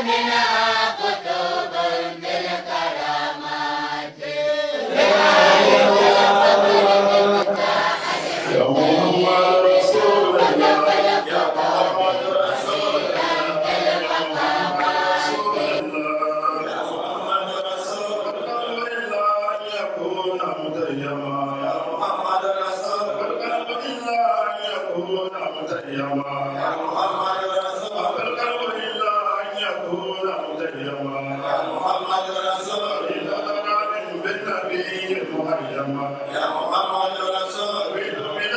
منها قطب بالكرامات يا محمد رسول الله يا محمد رسول الله يا محمد رسول الله يكون متيما يا محمد رسول الله يكون متيما يا محمد رسول الله يكون متيما يا محمد رسول الله بالنبي مهيما يا محمد رسول من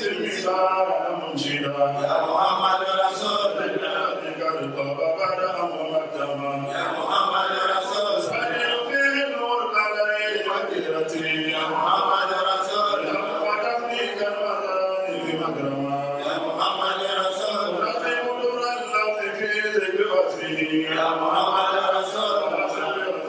الانتماء منشدا يا محمد رسول الله قد بدا مقدما يا محمد رسول سير في النور عليه مديرتي يا محمد رسول وتفنيك المذاهب مكرما يا محمد رسول رحم نور الله في ذكرته يا محمد رسول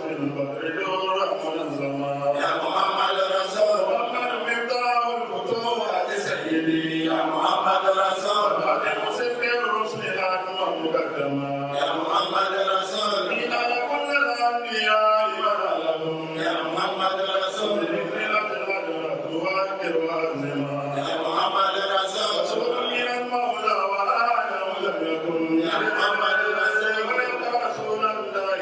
في البدر نور منظما يا محمد رسول ومن مفتاح الفتوحات سيدي يا محمد رسول مسلم الرسل حاكما مقدما يا محمد رسول إلى كل الأنبياء من لهم يا محمد رسول ليلة القدر تواكر وأزما يا محمد رسول من المولى وآدم لم يكن يا محمد رسول رسول الله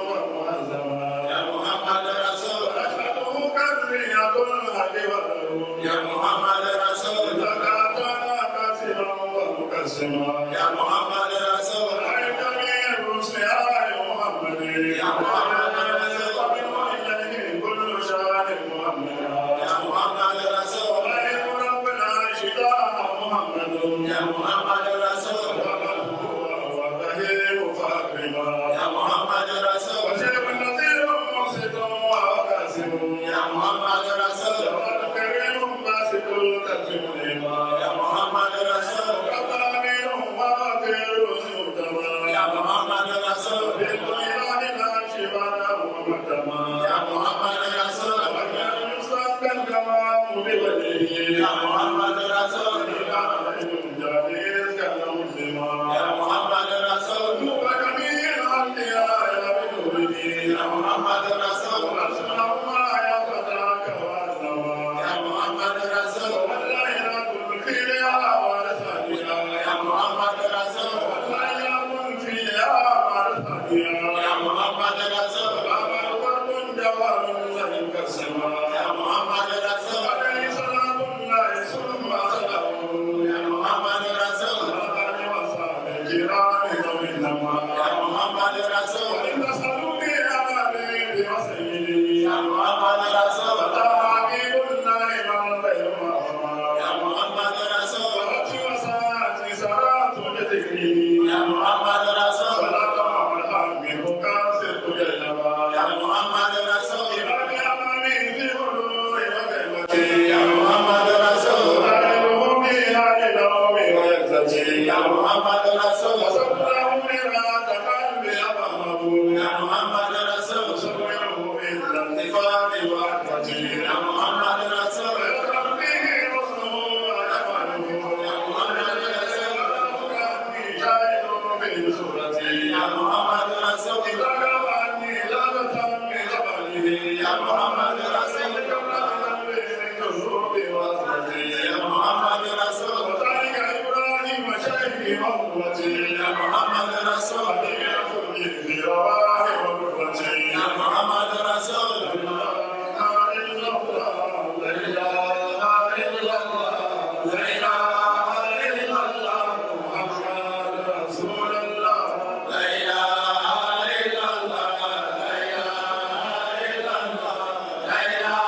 ومعزما يا محمد رسول أشهده كالرياض الهدي والروح يا محمد رسول تكاتنا كاسما ومكسما يا محمد رسول أي جميع الرسل يا محمد يا محمد رسول ومن إليه كل شان محمد يا محمد رسول أي ربنا شفاء محمد يا محمد رسول وذهيب فاكرما يا محمد رسول وشيخ نذير مقسط وقاسم يا محمد رسول وكريم باسط تكريما يا محمد رسول وامين وغافر سلطما يا محمد رسول بالإله شفاء ومكتما يا محمد رسول وكان يستقبل كما بوجهه يا محمد رسول جليل كالمسلما يا محمد رسول وجميع الأنبياء بنوره يا محمد رسول أسمع ما يفتاك وأسلما يا محمد رسول والله لا كن في لها ورثتها يا محمد رسول والله لا كن في لها ورثتها يا محمد رسول أمر فرد جواب لهم كالسماء يا محمد رسول عليه صلاة الله ثم سلامه يا محمد رسول الله وصحبه الكرام ذوي النما يا محمد رسول إن صلوني على بيبي وسيدي يا محمد رسول حبيب الله من غير مرحبا يا محمد رسول ربي وساعتي صلاة بذكره يا محمد رسول لقم الحمد كاسر جلبا يا محمد رسول إمامي أمامي في حضور وكلمتي يا محمد رسول أعلمه في هذه النوم ويكتتي يا محمد رسول صبره مرات قلبي أمامه يا محمد رسول صبره مثل التفات وأكتتي يا محمد رسول قلبه حسنه وجماله يا محمد رسول كأني جاهل في صورتي يا محمد رسول إذا كفاني لا تتمي جماله يا محمد رسول كمل ذنوبي وأسرتي يا محمد رسول وذلك إبراهيم شيخي وقوتي يا محمد رسول يكن في رواه وقرتي يا محمد رسول لا إله إلا الله لا إله إلا الله لا إله إلا الله محمد رسول الله لا إله إلا الله لا إله إلا الله لا إله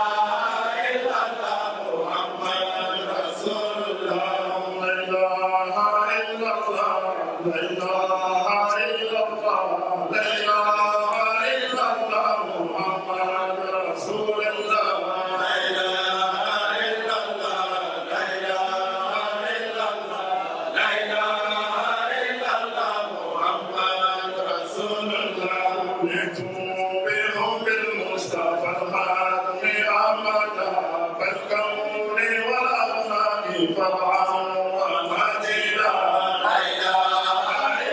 إلا الله محمد رسول الله لا إله إلا الله لا إله إلا الله لا إله إلا الله محمد رسول الله لا إله إلا الله لا إله إلا الله لا إله إلا الله محمد رسول الله بحب المصطفى الخاتم أحمد بالكون والأخلاق فرعا ومجدا لا إله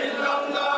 إلا الله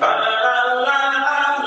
Allah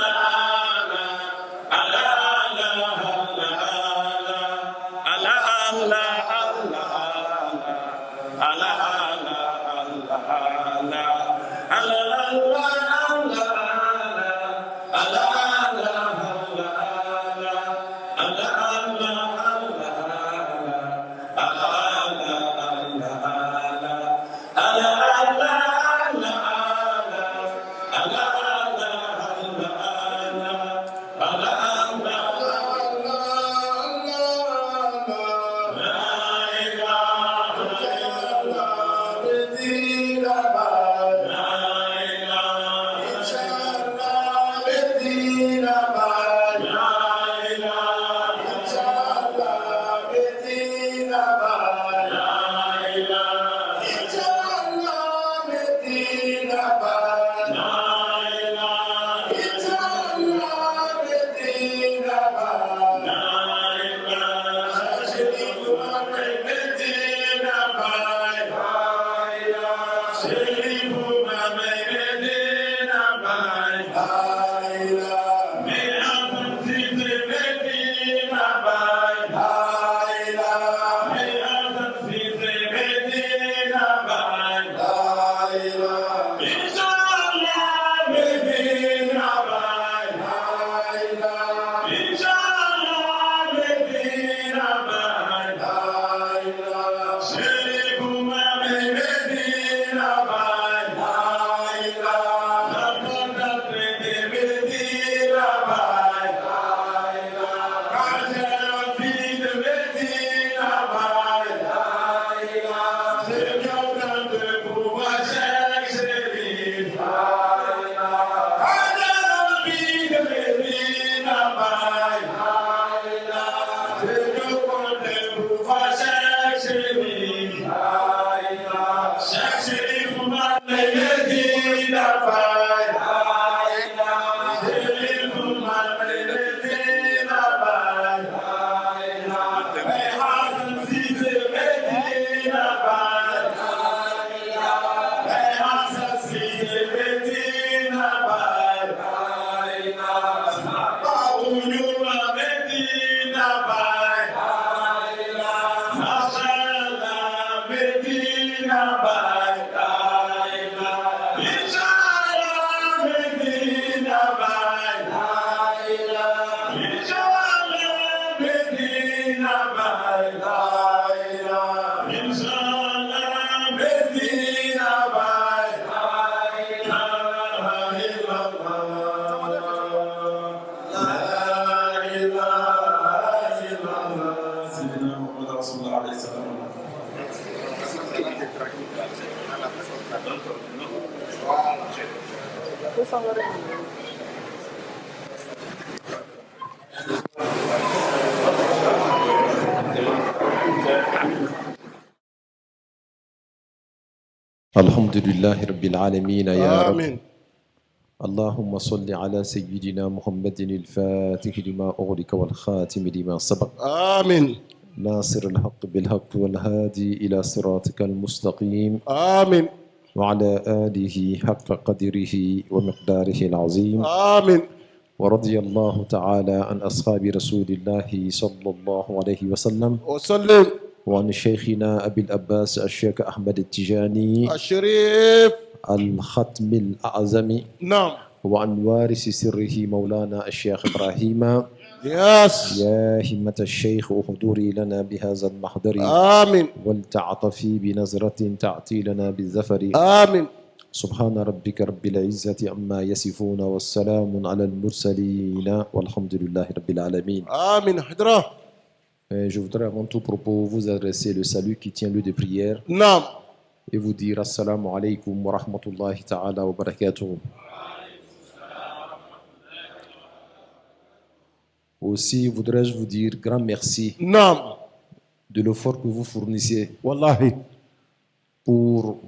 الحمد لله رب العالمين يا آمين. رب. اللهم صل على سيدنا محمد الفاتح لما أغلق والخاتم لما سبق آمين. ناصر الحق بالحق والهادي إلى صراطك المستقيم آمين. وعلى آله حق قدره ومقداره العظيم. آمين. ورضي الله تعالى عن أصحاب رسول الله صلى الله عليه وسلم وسلم. وعن شيخنا أبي الأباس الشيخ أحمد التجاني الشريف. الختم الأعظم نعم. وعن وارث سره مولانا الشيخ إبراهيم. ياس. يا همة الشيخ احضري لنا بهذا المحضر آمين. ولتعطفي بنظرة تعطي لنا بالظفر. آمين. سبحان ربك رب العزة عما يصفون والسلام على المرسلين والحمد لله رب العالمين. آمين. حضرة. Je voudrais avant tout propos vous adresser le salut qui tient lieu de prière نعم. et vous dire assalamu alaikum wa rahmatullahi ta'ala wa barakatuh. Aussi voudrais-je vous dire grand merci نعم. de l'effort que vous fournissez والله. pour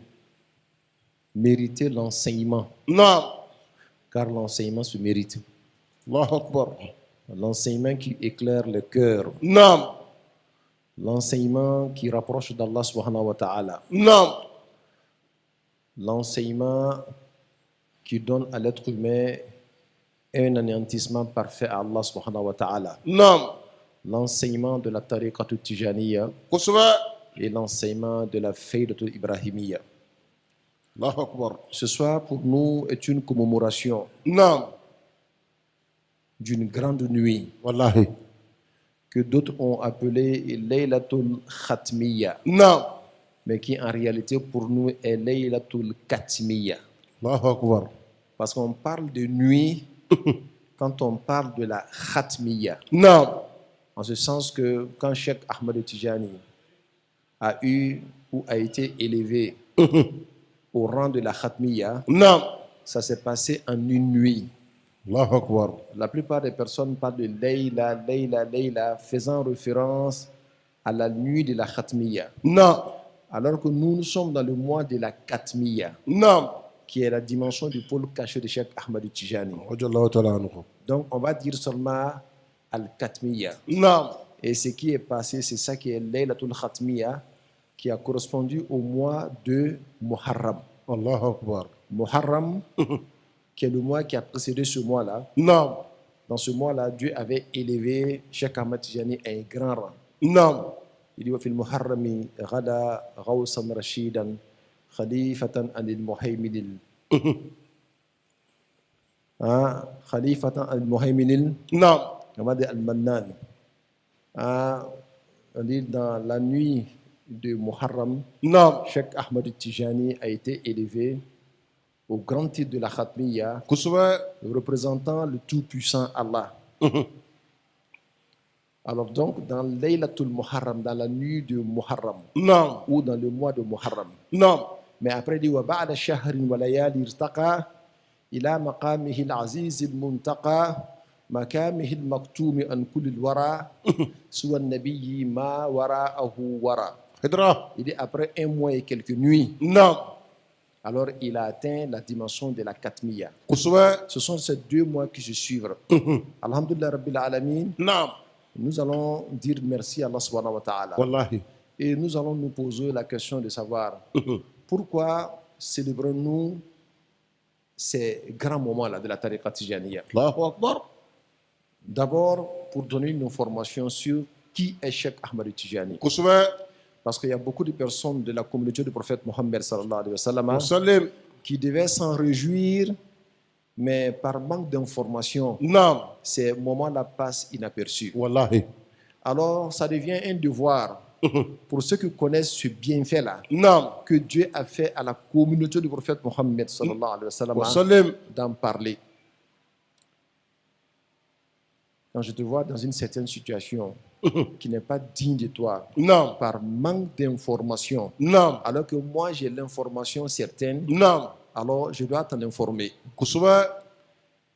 mériter l'enseignement, نعم. car l'enseignement se mérite. الله أكبر. L'enseignement qui éclaire le cœur, نعم. l'enseignement qui rapproche d'Allah subhanahu wa ta'ala, نعم. l'enseignement qui donne à l'être humain un anéantissement parfait à Allah subhanahu wa ta'ala, نعم. l'enseignement de la tariqa tijaniya قصوى. et l'enseignement de la faïda ibrahimiya. الله أكبر. Ce soir pour nous est une commémoration نعم. d'une grande nuit والله. que d'autres ont appelée Laylatul Khatmiya, نعم. mais qui en réalité pour nous est Laylatul Katmiya. الله أكبر. Parce qu'on parle de nuit quand on parle de la Khatmiya. نعم. En ce sens que quand Cheikh Ahmed Tijani a eu ou a été élevé au rang de la Khatmiya, نعم. ça s'est passé en une nuit. الله أكبر. La plupart des personnes parlent de Layla, Layla, Layla, faisant référence à la nuit de la Khatmiya. نعم. Alors que nous sommes dans le mois de la Katmiya, نعم. qui est la dimension du pôle caché de Cheikh Ahmed Tijani. رضي الله تعالى عنه. Donc, on va dire seulement Al-Katmiya. نعم. Et ce qui est passé, c'est ça qui est Laylatul Khatmiya, qui a correspondu au mois de Muharram. الله أكبر. Muharram, qui est le mois qui a précédé ce mois-là. نعم. Dans ce mois-là, Dieu avait élevé Cheikh Ahmed Tijani à un grand rang. نعم. Il dit, وفي المحرم غدا غوصا رشيدا خليفة عن المهيمن خليفة عن المهيمن نعم. المنان. On dit dans la nuit de Muharram, نعم. Cheikh Ahmed Tijani a été élevé au grand titre de la Khatmiya, قصوى. représentant le tout-puissant Allah. Alors donc, dans Laylatul Muharram, dans la nuit de Muharram, نعم. ou dans le mois de Muharram. نعم. Mais après, il dit وَبَعْدَ شَهْرٍ وَلَيَالٍ ارْتَقَى إِلَى مَقَامِهِ الْعَزِيزِ الْمُنْتَقَى مَكَامِهِ الْمَكْتُومِ عن كل الورى سوى النبي ما وراءه ورى. حضرة. Il dit après un mois et quelques nuits, نعم. alors il a atteint la dimension de la Katmiya. kosɛbɛ. Ce sont ces 2 mois qui se suivent. Alhamdulillah Rabbil Alamin, Naam. nous allons dire merci à Allah subhanahu wa ta'ala. Wallahi. Et nous allons nous poser la question de savoir pourquoi célébrons-nous ces grands moments-là de la tariqa Tijaniya. Allahu Akbar. D'abord, pour donner une information sur qui est Cheikh Ahmed Tijani. kosɛbɛ. Parce qu'il y a beaucoup de personnes de la communauté du prophète Mohammed sallallahu alayhi wa sallam Salim. qui devaient s'en réjouir, mais par manque d'information, Naam. ces moments-là passent inaperçus. Wallahi. Alors, ça devient un devoir pour ceux qui connaissent ce bienfait-là Naam. que Dieu a fait à la communauté du prophète Mohammed sallallahu alayhi wa sallam Salim. d'en parler. Quand je te vois dans une certaine situation qui n'est pas digne de toi, Naam. par manque d'information, Naam. alors que moi j'ai l'information certaine, Naam. alors je dois t'en informer. kosɛbɛ.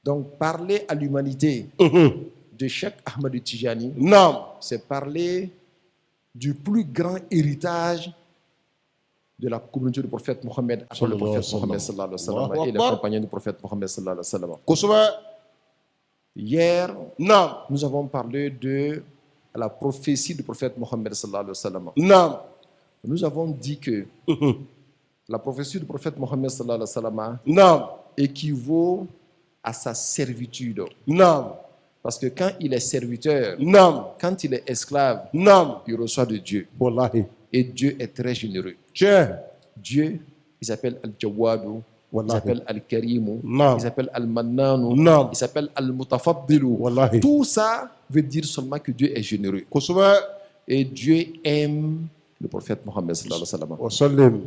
Donc parler à l'humanité de Cheikh Ahmed Tijani, Naam. c'est parler du plus grand héritage de la communauté du prophète Mohammed, après le prophète Mohammed sallallahu alayhi wa sallam, Allahu et les Akbar. compagnons du prophète Mohammed sallallahu alayhi wa sallam. kosɛbɛ. Hier, Naam. nous avons parlé de la prophétie du prophète Mohammed sallallahu alayhi wa sallam. Naam. Nous avons dit que la prophétie du prophète Mohammed sallallahu alayhi wa sallam Naam. équivaut à sa servitude. Naam. Parce que quand il est serviteur, Naam. quand il est esclave, Naam. il reçoit de Dieu. Wallahi. Et Dieu est très généreux. Tiɲɛ. Dieu, il s'appelle Al-Jawadu, il Wallahi. s'appelle Al-Karimu, Non. il s'appelle Al-Mannanu, Non. il s'appelle Al-Mutafaddilu. Wallahi. Tout ça veut dire seulement que Dieu est généreux. kosɛbɛ. Et Dieu aime le prophète Mohammed sallallahu alayhi wa sallam. Salim.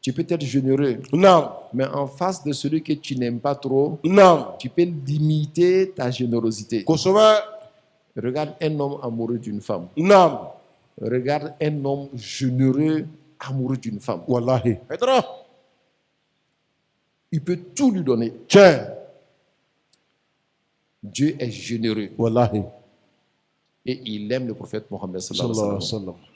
Tu peux être généreux, Naam. mais en face de celui que tu n'aimes pas trop, Naam. tu peux limiter ta générosité. kosɛbɛ. Regarde un homme amoureux d'une femme. Naam. Regarde un homme généreux amoureux d'une femme. Wallahi. Haidara. Il peut tout lui donner. Tiɲɛ. Dieu est généreux Wallahi. et il aime le prophète Mohammed sallallahu alayhi Sallallahu wa sallam. alaihi wasallam.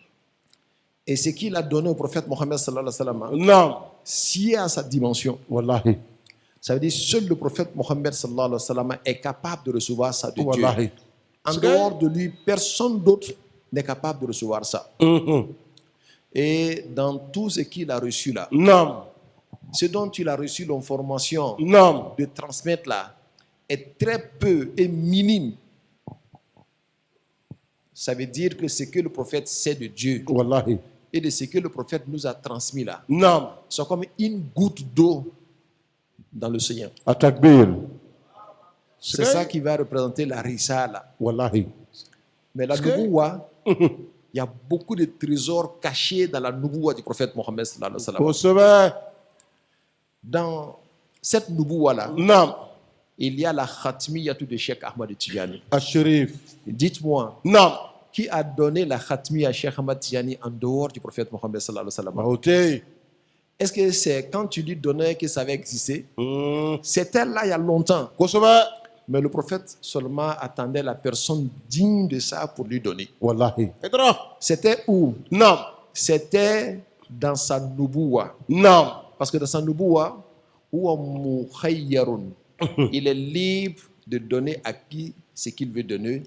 Et ce qu'il a donné au prophète Mohammed sallallahu alayhi wa sallam, Naam. si à sa dimension, Wallahi. ça veut dire seul le prophète Mohammed sallallahu alayhi wa sallam est capable de recevoir ça de Dieu. Wallahi. En C'est dehors de lui, personne d'autre n'est capable de recevoir ça. Et dans tout ce qu'il a reçu là, Naam. ce dont il a reçu l'information Naam. de transmettre là est très peu et minime. Ça veut dire que ce que le prophète sait de Dieu Wallahi. et de ce que le prophète nous a transmis là, Naam. c'est comme une goutte d'eau dans l'océan. Atakbir. C'est ça qui va représenter la risala. Wallahi. Mais la Nubuwa, il y a beaucoup de trésors cachés dans la Nubuwa du prophète Mohammed sallallahu alayhi wa sallam. kosɛbɛ. Dans cette Nubuwa là, Naam. il y a la Khatmiyatou de Cheikh Ahmad Tijani. Ashrif. Dites-moi, Naam. qui a donné la Khatmiya à Cheikh Ahmad Tijani en dehors du prophète Mohammed sallallahu alayhi wa sallam? Maote. Est-ce que c'est quand tu lui donnais que ça avait existé? C'était là il y a longtemps. kosɛbɛ. Mais le prophète seulement attendait la personne digne de ça pour lui donner. Wallahi. Haidara. C'était où? Naam. C'était dans sa nubuwa. Naam. Parce que dans sa nubuwa, huwa mukhayyarun. Il est libre de donner à qui ce qu'il veut donner,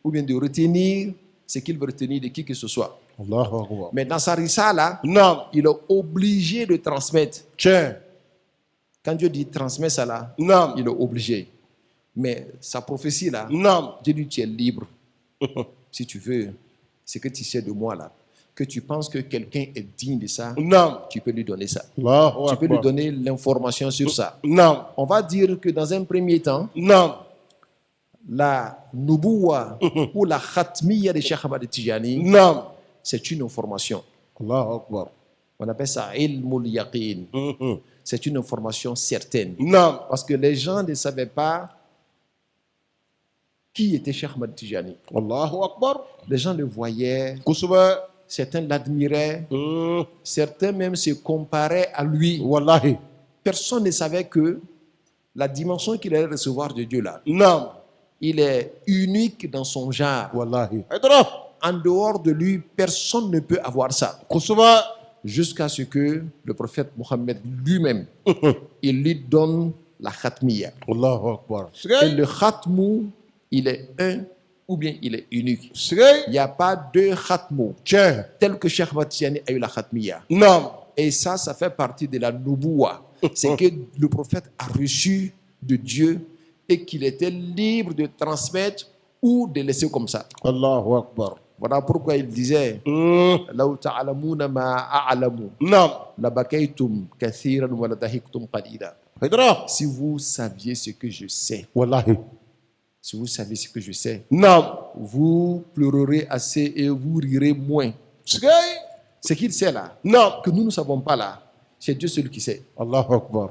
ou bien de retenir ce qu'il veut retenir de qui que ce soit. Allahu Akbar. Mais dans sa risala, Naam. il est obligé de transmettre. Tiɲɛ. Quand Dieu dit transmet ça là, Naam. il est obligé. Mais sa prophétie là, Naam. Dieu dit tu es libre. Si tu veux, ce que tu sais de moi là, que tu penses que quelqu'un est digne de ça, Naam. tu peux lui donner ça. Allahu Tu peux lui Akbar. donner l'information sur ça. Naam. On va dire que dans un premier temps, Naam. la nubuwa ou la khatmiya de Cheikh Ahmad Tijani, Naam. c'est une information. Allahu Akbar. On appelle ça ilmul yaqin. C'est une information certaine. Naam. Parce que les gens ne savaient pas qui était Cheikh Ahmad Tijani. Allahu Akbar. Les gens le voyaient, kosɛbɛ. certains l'admiraient, certains même se comparaient à lui. Wallahi. Personne ne savait que la dimension qu'il allait recevoir de Dieu là, Naam. il est unique dans son genre. Wallahi. Haidara. En dehors de lui, personne ne peut avoir ça. kosɛbɛ. jusqu'à ce que le prophète Mohammed lui-même, il lui donne la khatmiya. Allahu Akbar. Et le khatmou, il est un ou bien il est unique. Sigay. Il n'y a pas deux khatmous Tiens. tel que Cheikh Matiani a eu la khatmiya. Non. Et ça fait partie de la nubuwa. C'est que le prophète a reçu de Dieu et qu'il était libre de transmettre ou de laisser comme ça. Allahu Akbar. Voilà pourquoi il disait لو تعلمون ما أعلم Non. لبكيتم كثيرا ولضحكتم قليلا. Pedro. Si vous saviez ce que je sais, Wallahi. si vous saviez ce que je sais, Non. vous pleurerez assez et vous rirez moins. Sigay. Ce qu'il sait là, Non. que nous ne savons pas là, c'est Dieu seul qui sait. Allahu Akbar.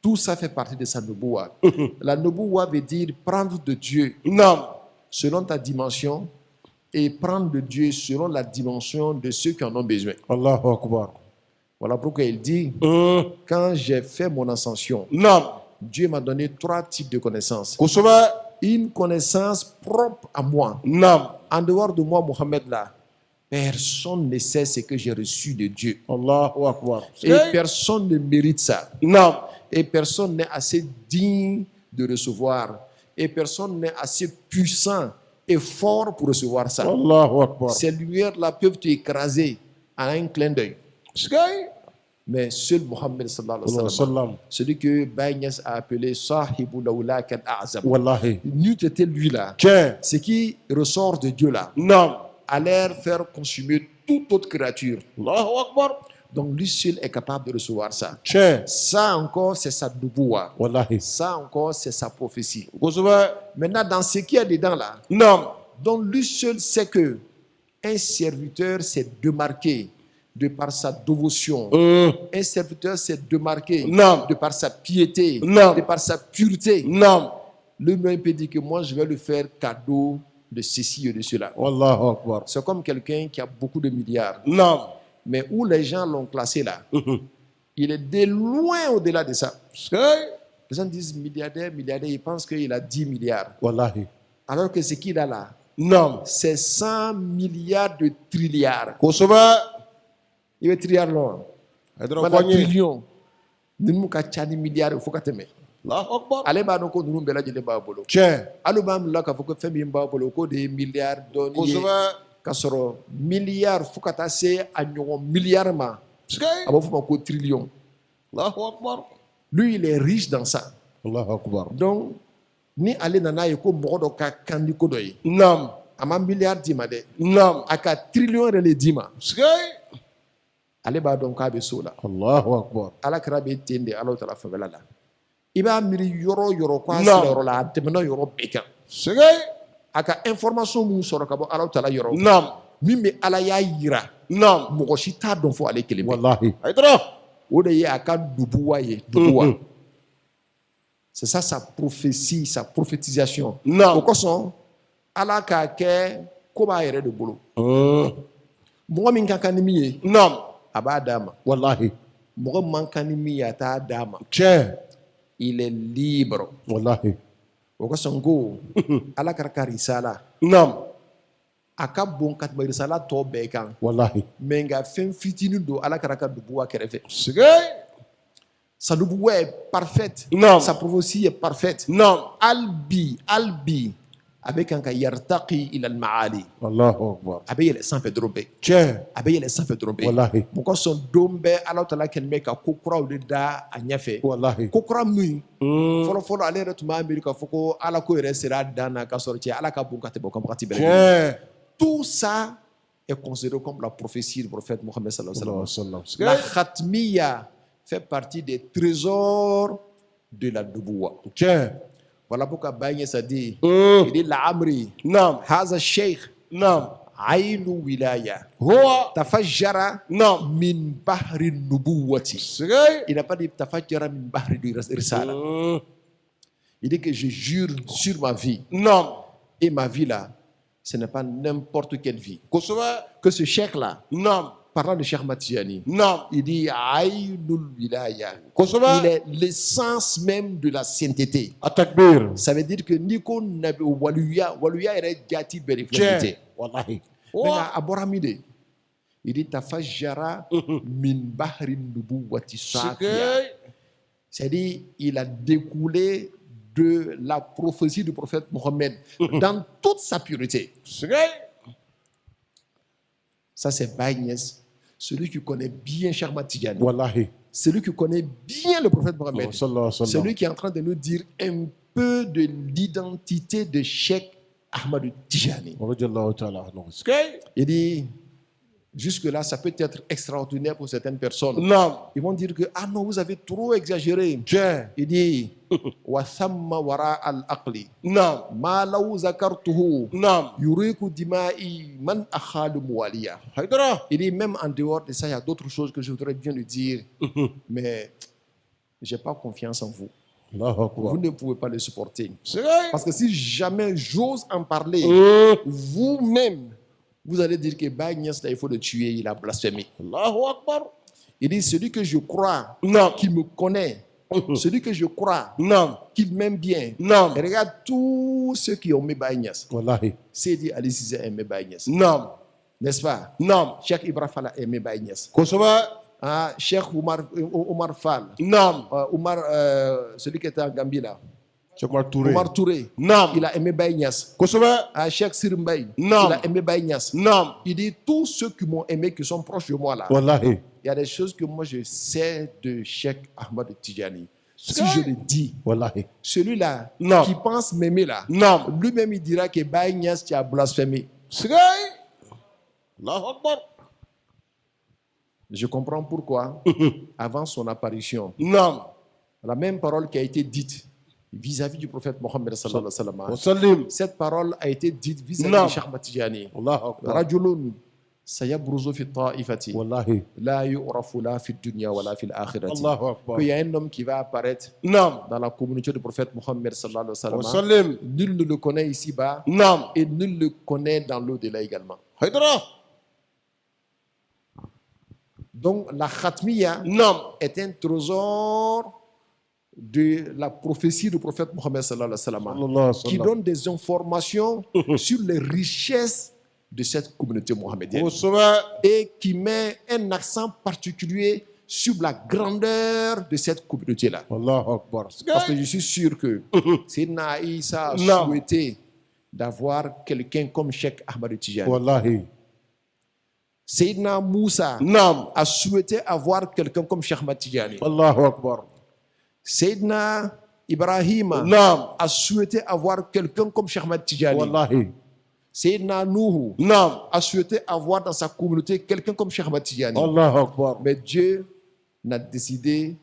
Tout ça fait partie de sa nubuwa. La nubuwa veut dire prendre de Dieu Non. selon ta dimension et prendre de Dieu selon la dimension de ceux qui en ont besoin. Allahu Akbar. Voilà pourquoi il dit, quand j'ai fait mon ascension, Non. Dieu m'a donné 3 types de connaissances. Kusuba. Une connaissance propre à moi. Non. En dehors de moi, Mohammed, là, personne ne sait ce que j'ai reçu de Dieu. Allahu Akbar. Et personne ne mérite ça. Non. Et personne n'est assez digne de recevoir. Et personne n'est assez puissant et fort pour recevoir ça. Allahu Akbar. Ces lumières-là peuvent t'écraser à un clin d'œil. Sigay. Mais seul Mohammed sallallahu alayhi wa sallam, Sallam. celui que Baïnias a appelé Sahibul Lawlak al-A'zam, Wallahi. n'eût été lui là, Tiens. ce qui ressort de Dieu là, Non. allait faire consumer toute autre créature. Allahu Akbar. Donc lui seul est capable de recevoir ça. Tiens. Ça encore, c'est sa nubuwa. Wallahi. Ça encore, c'est sa prophétie. Kusuba. Maintenant, dans ce qui est dedans là, Non. donc lui seul sait que un serviteur s'est démarqué de par sa dévotion. Un serviteur s'est démarqué Non. de par sa piété, Non. de par sa pureté. Non. Lui-même peut dire que moi, je vais lui faire cadeau de ceci et de cela. Wallahu Akbar. C'est comme quelqu'un qui a beaucoup de milliards, Non. mais où les gens l'ont classé là. Il est de loin au-delà de ça. Sigay. Les gens disent milliardaire, milliardaire, ils pensent qu'il a 10 milliards. Wallahi. Alors que ce qu'il a là, Non. c'est 100 milliards de trilliards. Kusuba. Il est trilliard long. Pedro. Voilà, Kwenye. trillion. Nous avons 4 milliards, il faut que tu aimes. Allahu Akbar. Ale b'a dɔn ko ninnu bɛɛ lajɛlen b'a bolo. Tiens. Hali b'a la k'a fɔ ko fɛn min b'a bolo ko de ye miliyari dɔɔni ye. Kusuba. K'a sɔrɔ miliyari fo ka taa se a ɲɔgɔn miliyari ma. Sigay. A b'a fɔ ma ko trillion. Allahu Akbar. Lui, il est riche dans ça. Allahu Akbar. Donc, ni ale nana ye ko mɔgɔ dɔ ka kan ni ko dɔ ye. Non. A ma miliyari d'i ma dɛ. Non. A ka trillion yɛrɛ de d'i ma. Sigay. Ale b'a dɔn k'a bɛ so la. Allahu Akbar. Alakira bɛ ten de Alahu Taala fanfɛla la. I b'a miiri yɔrɔ o yɔrɔ ko a Non. sera yɔrɔ la, a tɛmɛna yɔrɔ bɛɛ kan. Sigay. A ka information mun sɔrɔ ka bɔ Alahu Taala yɔrɔ. Non. Min bɛ Ala y'a yira. Non. Mɔgɔ si t'a dɔn fɔ ale kelen bɛ. Wallahi. Pedro. O de ye a ka nubuwa ye. Nubuwa. C'est ça sa prophétie, sa prophétisation. Non. O kosɔn Ala k'a kɛ ko b'a yɛrɛ de bolo. Mɔgɔ min ka kan ni min ye, Non. a b'a d'a ma. Wallahi. Mɔgɔ man kan ni min ye, a t'a d'a ma. Tiens. Il est libre. Wallahi. O kosɔn ko Ala kɛra ka risala. Non. A ka bon ka tɛmɛ risala tɔ bɛɛ kan. Wallahi. Mais nka fɛn fitinin don Ala kɛra ka nubuwa kɛrɛfɛ. Sigay. Sa nubuwa est parfaite. Non. Sa prophétie est parfaite. Non. Albi, a bɛ kan ka yartaqi ila al-ma'ali. Allahu Akbar. A bɛ yɛlɛ sanfɛ dɔrɔn bɛɛ. Tiens. A bɛ yɛlɛ sanfɛ dɔrɔn bɛɛ. Wallahi. Mɔgɔ sɔn don bɛɛ Alahu Taala kɛlen bɛ ka ko kuraw de da a ɲɛfɛ. Wallahi. Ko kura min fɔlɔfɔlɔ ale yɛrɛ tun b'a miiri k'a fɔ ko Ala ko yɛrɛ sera a dan na k'a sɔrɔ cɛ Ala ka bon ka tɛmɛ o kan wagati bɛɛ lajɛlen. Tiens. Tout ça est considéré comme la prophétie du prophète Mohammed sallallahu alayhi wa sallam. Sallam. La Sigay. khatmiya fait partie des trésors de la nubuwa. Tiens. Voilà pourquoi Baye ça dit, Mm. il dit la amri, Non. haza sheikh, Non. aïnu wilaya, Huwa. tafajjara Non. min bahri nubuwati. Sigay. Il n'a pas dit tafajjara min bahri du risala. Il dit que je jure sur ma vie. Non. Et ma vie là, ce n'est pas n'importe quelle vie. Kusuba. Que ce cheikh là, Non. parlant de Cheikh Matijani, Non. il dit Aïnul Wilaya. Kusuba. Il est l'essence même de la sainteté. Atakbir. Ça veut dire que Nico Nabi Waluya, Waluya est Gati Tiens. Beriflalité. Wallahi. Maintenant, à Boramide, Il dit Tafajjara min bahri nubuwati safiya. Sigay. C'est-à-dire, il a découlé de la prophétie du prophète Mohammed dans toute sa pureté. Sigay. Ça, c'est Baye Niass, celui qui connaît bien Cheikh Ahmad Tidiane, Wallahi. celui qui connaît bien le prophète Mohammed, Sallallahu alayhi wa sallam. celui qui est en train de nous dire un peu de l'identité de Cheikh Ahmad Tijani. Radiallahu ta'ala anhu. Sigay. Il dit, jusque-là, ça peut être extraordinaire pour certaines personnes. Naam. Ils vont dire que, ah non, vous avez trop exagéré. Tiens. Il dit, wa thamma wara al-aqli, Naam. ma law zakartuhu, Naam. yuriku dima'i man akhalu muwaliya. Haydara. Il dit, même en dehors de ça, il y a d'autres choses que je voudrais bien lui dire, mais je n'ai pas confiance en vous. Allahu Vous Akbar. ne pouvez pas le supporter. Sigay. Parce que si jamais j'ose en parler, vous-même, vous allez dire que Baye Niass, là, il faut le tuer, il a blasphémé. Allahu Akbar. Il dit, celui que je crois, Naam. qui me connaît, celui que je crois, Naam. qu'il m'aime bien, Naam. et regarde tous ceux qui ont aimé Baye Niass. Wallahi. Seydi Ali Cissé a aimé Baye Niass, Naam. n'est-ce pas? Naam. Cheikh Ibra Fall a aimé Baye Niass. Kosoba. Ah, Cheikh Omar Fall, Naam. celui qui était en Gambie là, Cheikh Omar Touré. Omar Touré, Naam. il a aimé Baye Niass. Kosoba. Ah, Cheikh Sir Mbaye, Non. il a aimé Baye Niass. Naam. Il dit, tous ceux qui m'ont aimé, qui sont proches de moi là, Wallahi. il y a des choses que moi je sais de Cheikh Ahmad Tijani. Si C'est je vrai. le dis, Wallahi. celui-là Non. qui pense m'aimer là, Naam. lui-même il dira que Baye Niass, tu as blasphémé. Sigay. Allahu Akbar. Je comprends pourquoi, avant son apparition, Naam. la même parole qui a été dite vis-à-vis du prophète Mohammed sallallahu alayhi wa Wa sallam, sallim. cette parole a été dite vis-à-vis Non. de Cheikh Ahmad Tijani. Allahu Akbar. Rajulun sayabruzu fi ta'ifati Wallahi. la yu'rafu la fi dunya wa la fi l'akhirati. Allahu Akbar. Qu'il y a un homme qui va apparaître Naam. dans la communauté du prophète Mohammed sallallahu alayhi Wa wa sallam. sallim. Nul ne le connaît ici-bas Naam. et nul ne le connaît dans l'au-delà également. Haydara. Donc la Khatmiya Naam. est un trésor de la prophétie du prophète Mohammed sallallahu alayhi wa sallam, Sallallahu alayhi wa qui sallam. donne des informations sur les richesses de cette communauté mohammedienne Kosoba. et qui met un accent particulier sur la grandeur de cette communauté-là. Allahu Akbar. Parce que je suis sûr que Sayyidina Isa a Non. souhaité d'avoir quelqu'un comme Cheikh Ahmad Tijani. Wallahi. Sayyidina Moussa Naam. a souhaité avoir quelqu'un comme Cheikh Ahmad Tijani. Allahu Akbar. Sayyidina Ibrahim Naam. a souhaité avoir quelqu'un comme Cheikh Ahmad Tijani. Wallahi. Sayyidina Nuhu Naam. a souhaité avoir dans sa communauté quelqu'un comme Cheikh Ahmad Tijani. Allahu Akbar. Mais Dieu n'a décidé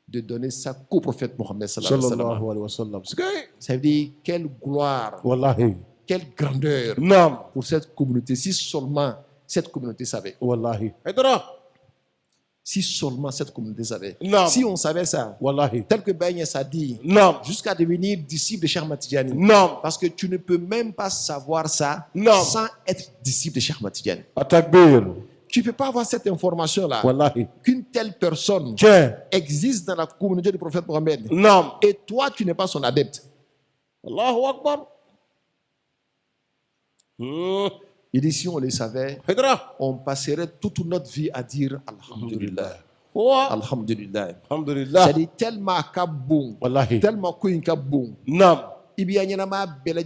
de donner ça qu'au prophète Mohammed sallallahu alayhi wa sallam. Sallallahu alayhi wa sallam. Sigay. Ça veut dire quelle gloire, Wallahi. quelle grandeur Naam. pour cette communauté, si seulement cette communauté savait. Wallahi. Haydara. Si seulement cette communauté savait. Non. Si on savait ça, Wallahi. tel que Baye Niass a dit, Naam. jusqu'à devenir disciple de Cheikh Ahmad Tijani. Naam. Parce que tu ne peux même pas savoir ça Non. sans être disciple de Cheikh Ahmad Tijani. Atakbir. Tu ne peux pas avoir cette information-là, Wallahi. qu'une telle personne Tiens. existe dans la communauté du prophète Mohammed. Naam. Et toi, tu n'es pas son adepte. Allahu Akbar. Il dit, si on le savait, Haydara. on passerait toute notre vie à dire Alhamdulillah. Wa. Alhamdulillah. Alhamdulillah. C'est-à-dire tellement qu'à bon, Wallahi. tellement qu'il y a bon. Naam. Il y a un bel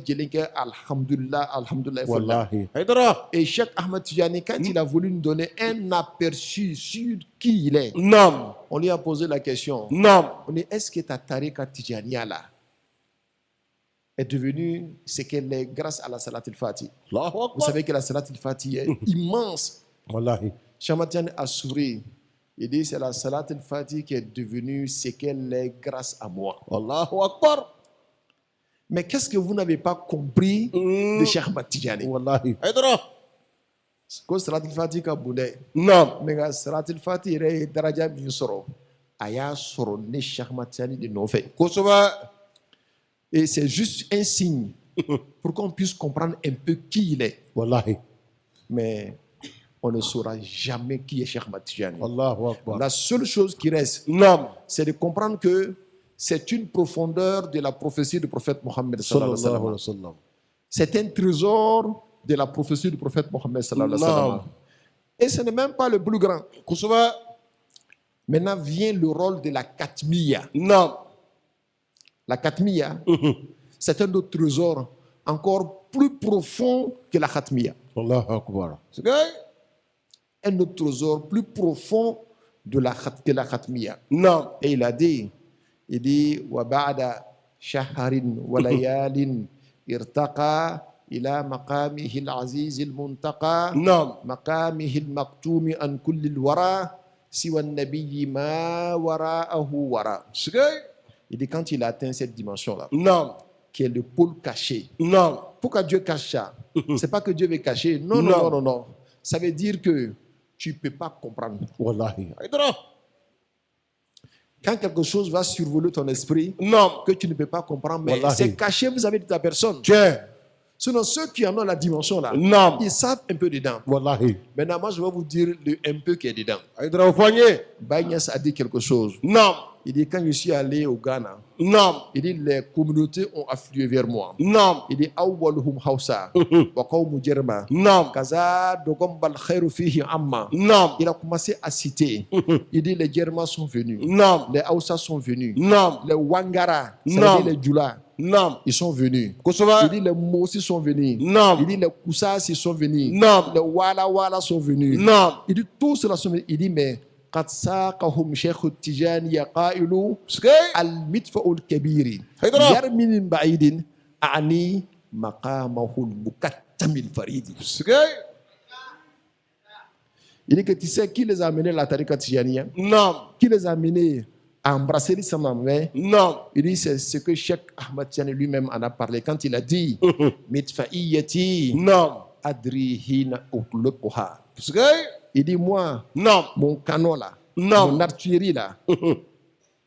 Alhamdulillah, Alhamdulillah. Wallahi. Haydara. Et Cheikh Ahmad Tijani, quand il a voulu nous donner un aperçu sur qui il est, Naam. on lui a posé la question. Naam. On dit, est-ce que ta tariqa Tijaniya là est devenue ce qu'elle est grâce à la Salat al-Fatih? Allahu Vous Akbar. savez que la Salat al-Fatih est immense. Wallahi. Cheikh Ahmad Tijani a souri. Il dit, c'est la Salat al-Fatih qui est devenue ce qu'elle est grâce à moi. Allahu Akbar. Mais qu'est-ce que vous n'avez pas compris de Cheikh Ahmad Tijani? Wallahi. Haydara. Ko Salat al-Fatih ka bon dɛ. Naam. Mais nka Salat al-Fatih yɛrɛ ye daraja min sɔrɔ, a y'a sɔrɔ ne Cheikh Ahmad Tijani de nɔfɛ. Kosoba. Et c'est juste un signe pour qu'on puisse comprendre un peu qui il est. Wallahi. Mais on ne saura jamais qui est Cheikh Ahmad Tijani. Allahu Akbar. La seule chose qui reste, Naam. c'est de comprendre que c'est une profondeur de la prophétie du prophète Mohammed sallallahu alayhi wa Sallallahu sallam. alayhi wa sallam. C'est un trésor de la prophétie du prophète Mohammed sallallahu alayhi wa sallam. Naam. Et ce n'est même pas le plus grand. Kusuma. Maintenant vient le rôle de la Katmiya. Naam. La Katmiya, c'est un autre trésor encore plus profond que la Khatmiya. Allahu Akbar. C'est vrai? Un autre trésor plus profond que la Khatmiya. Naam. Et il dit, wa ba'da shahrin wa layalin irtaqa ila maqamihi al-aziz al-muntaqa Naam. maqamihi al-maqtumi an kulli al-wara siwa an-nabiyyi ma wara'ahu wara. C'est vrai? Il dit quand il a atteint cette dimension-là, Naam. qui est le pôle caché. Naam. Pourquoi Dieu cache ça? C'est pas que Dieu veut cacher. Non, non, Non. non, non, non. Ça veut dire que tu ne peux pas comprendre. Wallahi. Haydara. Quand quelque chose va survoler ton esprit, Naam. que tu ne peux pas comprendre, mais Wallahi. c'est caché, vous avez de ta personne. Tiens. Sinon, ceux qui en ont la dimension là, Naam. ils savent un peu dedans. Wallahi. Maintenant, moi, je vais vous dire le un peu qui est dedans. Haydara Oufanye. Baïnias a dit quelque chose. Naam. Il dit, quand je suis allé au Ghana, Naam. il dit, les communautés ont afflué vers moi. Naam. Il dit, Awwaluhum Hausa, wa qawmu Jerma, Naam. Kaza dogom bal khairu fihi amma. Naam. Il a commencé à citer. Il dit, les Jerma sont venus. Naam. Les Hausa sont venus. Naam. Les Wangara, ça Non. veut dire les Djoula, Naam. ils sont venus. Kusuma. Il dit, les Mosi sont venus. Naam. Il dit, les Koussas ils sont venus. Naam. Les Wala Wala sont venus. Naam. Il dit, tous cela sont venus. Il dit, mais قد ساقهم شيخ التجاني قائل C'est vrai? المدفع الكبير حيدرا. يرمي من بعيد أعني مقامه المكتم الفريد. C'est vrai? Il dit que tu sais qui les a amenés à la tariqa tijaniya, Naam. qui les a amenés à embrasser l'islam. Naam. Il dit c'est ce que Cheikh Ahmad Tidiane lui-même en a parlé quand il a dit mitfaiyati Naam. adri hina utluquha. C'est vrai? Il dit moi Naam. mon canon là, Non. mon artillerie là,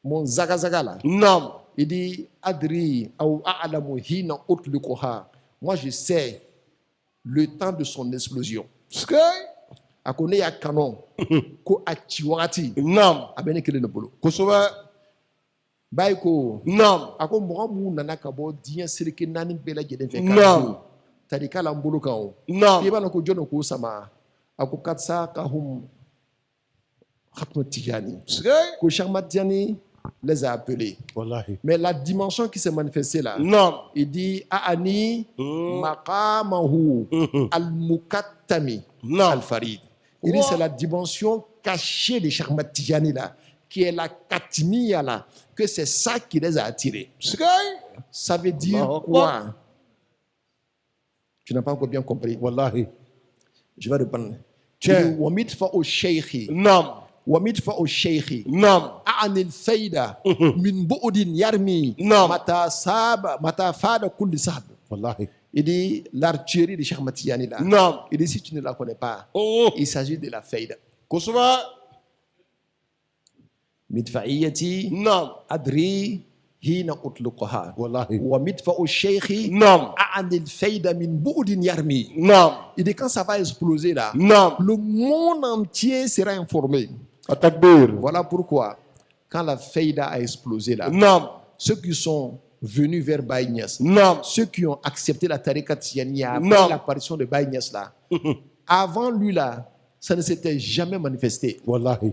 mon zagazaga là, Naam. il dit adri ou a'lamu hina utluquha. Moi je sais le temps de son explosion. C'est vrai? A ko ne y'a canon ko a ci wagati Naam. a bɛ ne kelen de bolo. Kusuma. Bayi ko Naam. a ko mɔgɔ minnu nana ka bɔ diɲɛ seleke naani bɛɛ lajɛlen fɛ Naam. tarika la n bolo kan o. Naam. I b'a dɔn ko jɔn de k'o sama a ko karisa ka hum Khatma Tijani C'est vrai? ko Cheikh Ahmad Tidiane les a appelés. Wallahi. Mais la dimension qui s'est manifestée là, Naam. il dit Aani maqamahu al-mukattami Naam. al-farid. Il dit c'est la dimension cachée de Cheikh Ahmad Tijani là, qui est la katmiya là, que c'est ça qui les a attirés. C'est vrai? Ça veut dire Allahu quoi? Tu n'as pas encore bien compris. Wallahi. Je vais répondre. Tiens. ومدفع الشيخ Naam. ومدفع الشيخ Naam. أعني الفيدة من بعد يرمي نعم. متى فاد كل سحب. Wallahi. Il dit l'artillerie de Cheikh Ahmad Tidiane là. Naam. Il dit si tu ne la connais pas, Oh. il s'agit de la faïda. Kusuma. مدفعيتي Naam. أدري حين أطلقها Wallahi. ومدفع الشيخ Naam. أعني الفيدة من بعد يرمي. Naam. Il dit quand ça va exploser là, Naam. le monde entier sera informé. Atakbir. Voilà pourquoi, quand la faïda a explosé là, Naam. ceux qui sont venus vers Baye Niass, Naam. ceux qui ont accepté la tariqa tijaniya après Non. l'apparition de Baye Niass là, avant lui là, ça ne s'était jamais manifesté. Wallahi.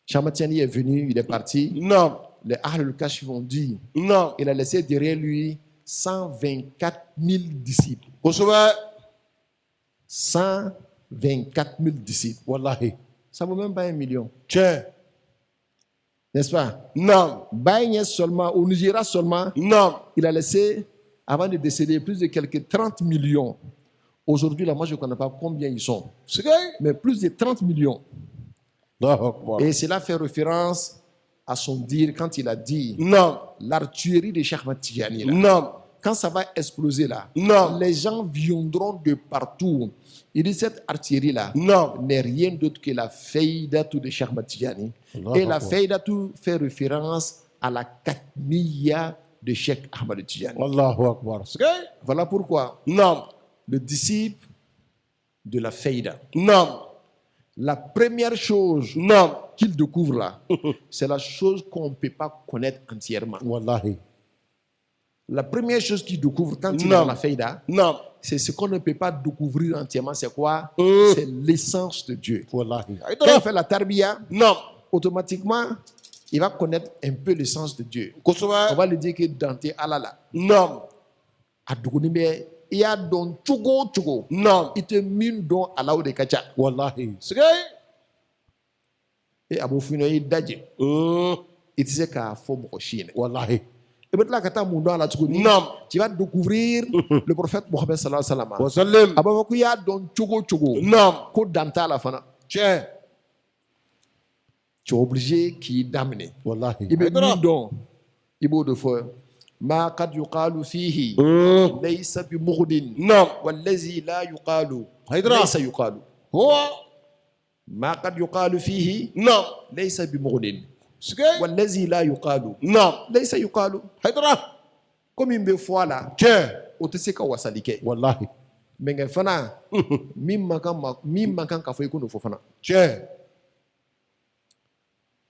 Cheikh Ahmad Tidiane est venu, il est parti. Naam. Les Ahlul Kashf ont dit, Naam. il a laissé derrière lui 124 000 disciples. Kusuma. 124 000 disciples. Wallahi. Ça ne vaut même pas 1 million. Tiens. N'est-ce pas? Naam. Baye Niass seulement, au Nigeria seulement, Naam. il a laissé, avant de décéder, plus de quelques 30 millions. Aujourd'hui, là, moi, je ne connais pas combien ils sont. C'est vrai? Mais plus de 30 millions. Allahu Akbar. Et cela fait référence à son dire quand il a dit Naam. l'artillerie de Cheikh Ahmad Tidiane là. Naam. Quand ça va exploser là, Non. les gens viendront de partout. Il dit cette artillerie-là Non. n'est rien d'autre que la faïdatou de Cheikh Ahmad Tidiane. Allahu Et la Akbar. faïdatou fait référence à la katmiya de Cheikh Ahmad Tidiane. Allahu Akbar. C'est vrai? Voilà pourquoi Naam. le disciple de la faïda, Naam. la première chose Naam. qu'il découvre là, c'est la chose qu'on ne peut pas connaître entièrement. Wallahi. La première chose qu'il découvre quand il est Non. dans la faïda, Naam. c'est ce qu'on ne peut pas découvrir entièrement. C'est quoi? C'est l'essence de Dieu. Wallahi. Quand il fait la tarbiya, Naam. automatiquement, il va connaître un peu l'essence de Dieu. Kusuma. On va lui dire que Dante Alala, Naam. a Dougounimbe, il y a don Tchogo Tchogo. Naam. Il te mine don Alaou de Kacha. Wallahi. Sigay. Et Abou Fino, il dadje. Il disait qu'à faux Mokochine. Wallahi. Et maintenant, quand tu as mon don à la Tchougouni, Naam. tu vas découvrir le prophète Mohammed sallallahu alayhi wa sallam. Wasallim. Abou il y a don Tchogo Tchogo. Naam. Ko Dante à la fin. Tiens. Tu es obligé qu'il d'amener. Wallahi. Il me Haydara. dit donc, il faut de fois. ما قد يقال فيه ليس بمغد Naam. والذي لا يقال Haydara. ليس يقال Huwa. ما قد يقال فيه Naam. ليس بمغد Sigay. والذي لا يقال Naam. ليس يقال. Haydara. Comme une fois là, Tiens. on te sait qu'on va s'aliquer. Wallahi. Mais fana, mim makan ka foy kono fofana. Tiens.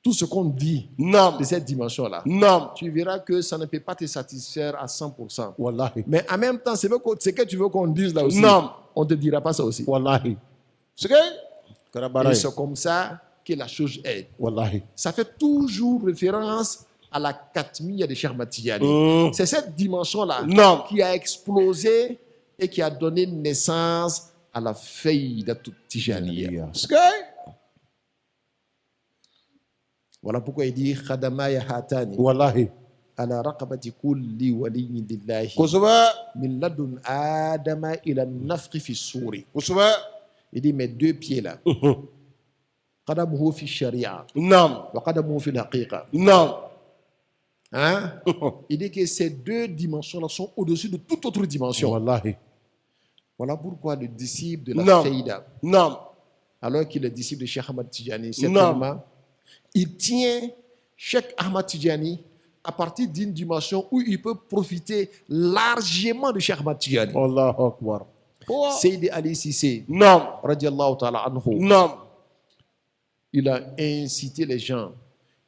Tout ce qu'on dit Naam. de cette dimension là, Naam. tu verras que ça ne peut pas te satisfaire à 100%. Wallahi. Mais en même temps, c'est que tu veux qu'on dise là aussi. Non. On ne te dira pas ça aussi. Wallahi. Sigay. Et Karabaray. c'est comme ça que la chose est. Wallahi. Ça fait toujours référence à la Katmiya de Cheikh Ahmad Tijani. C'est cette dimension-là Non. qui a explosé et qui a donné naissance à la Faïda Tijaniya. Sigay. Voilà pourquoi il dit Khadamaya Hatani Wallahi. ala raqabati kulli waliyyin lillahi Kusuma. min ladun adama ila nafqi fi souri. Kusuma. Il dit mes deux pieds là. Qadamuhu fi sharia Naam. wa qadamuhu fi haqiqa. Naam. Hein? Il dit que ces deux dimensions-là sont au-dessus de toute autre dimension. Wallahi. Voilà pourquoi le disciple de la Non. Faïda, Naam. alors qu'il est disciple de Cheikh Ahmad Tijani, certainement, il tient Cheikh Ahmad Tijani à partir d'une dimension où il peut profiter largement de Cheikh Ahmad Tijani. Allahu Akbar. Huwa. Seydi Ali Cissé, Naam. radiallahu ta'ala anhu, Naam. il a incité les gens.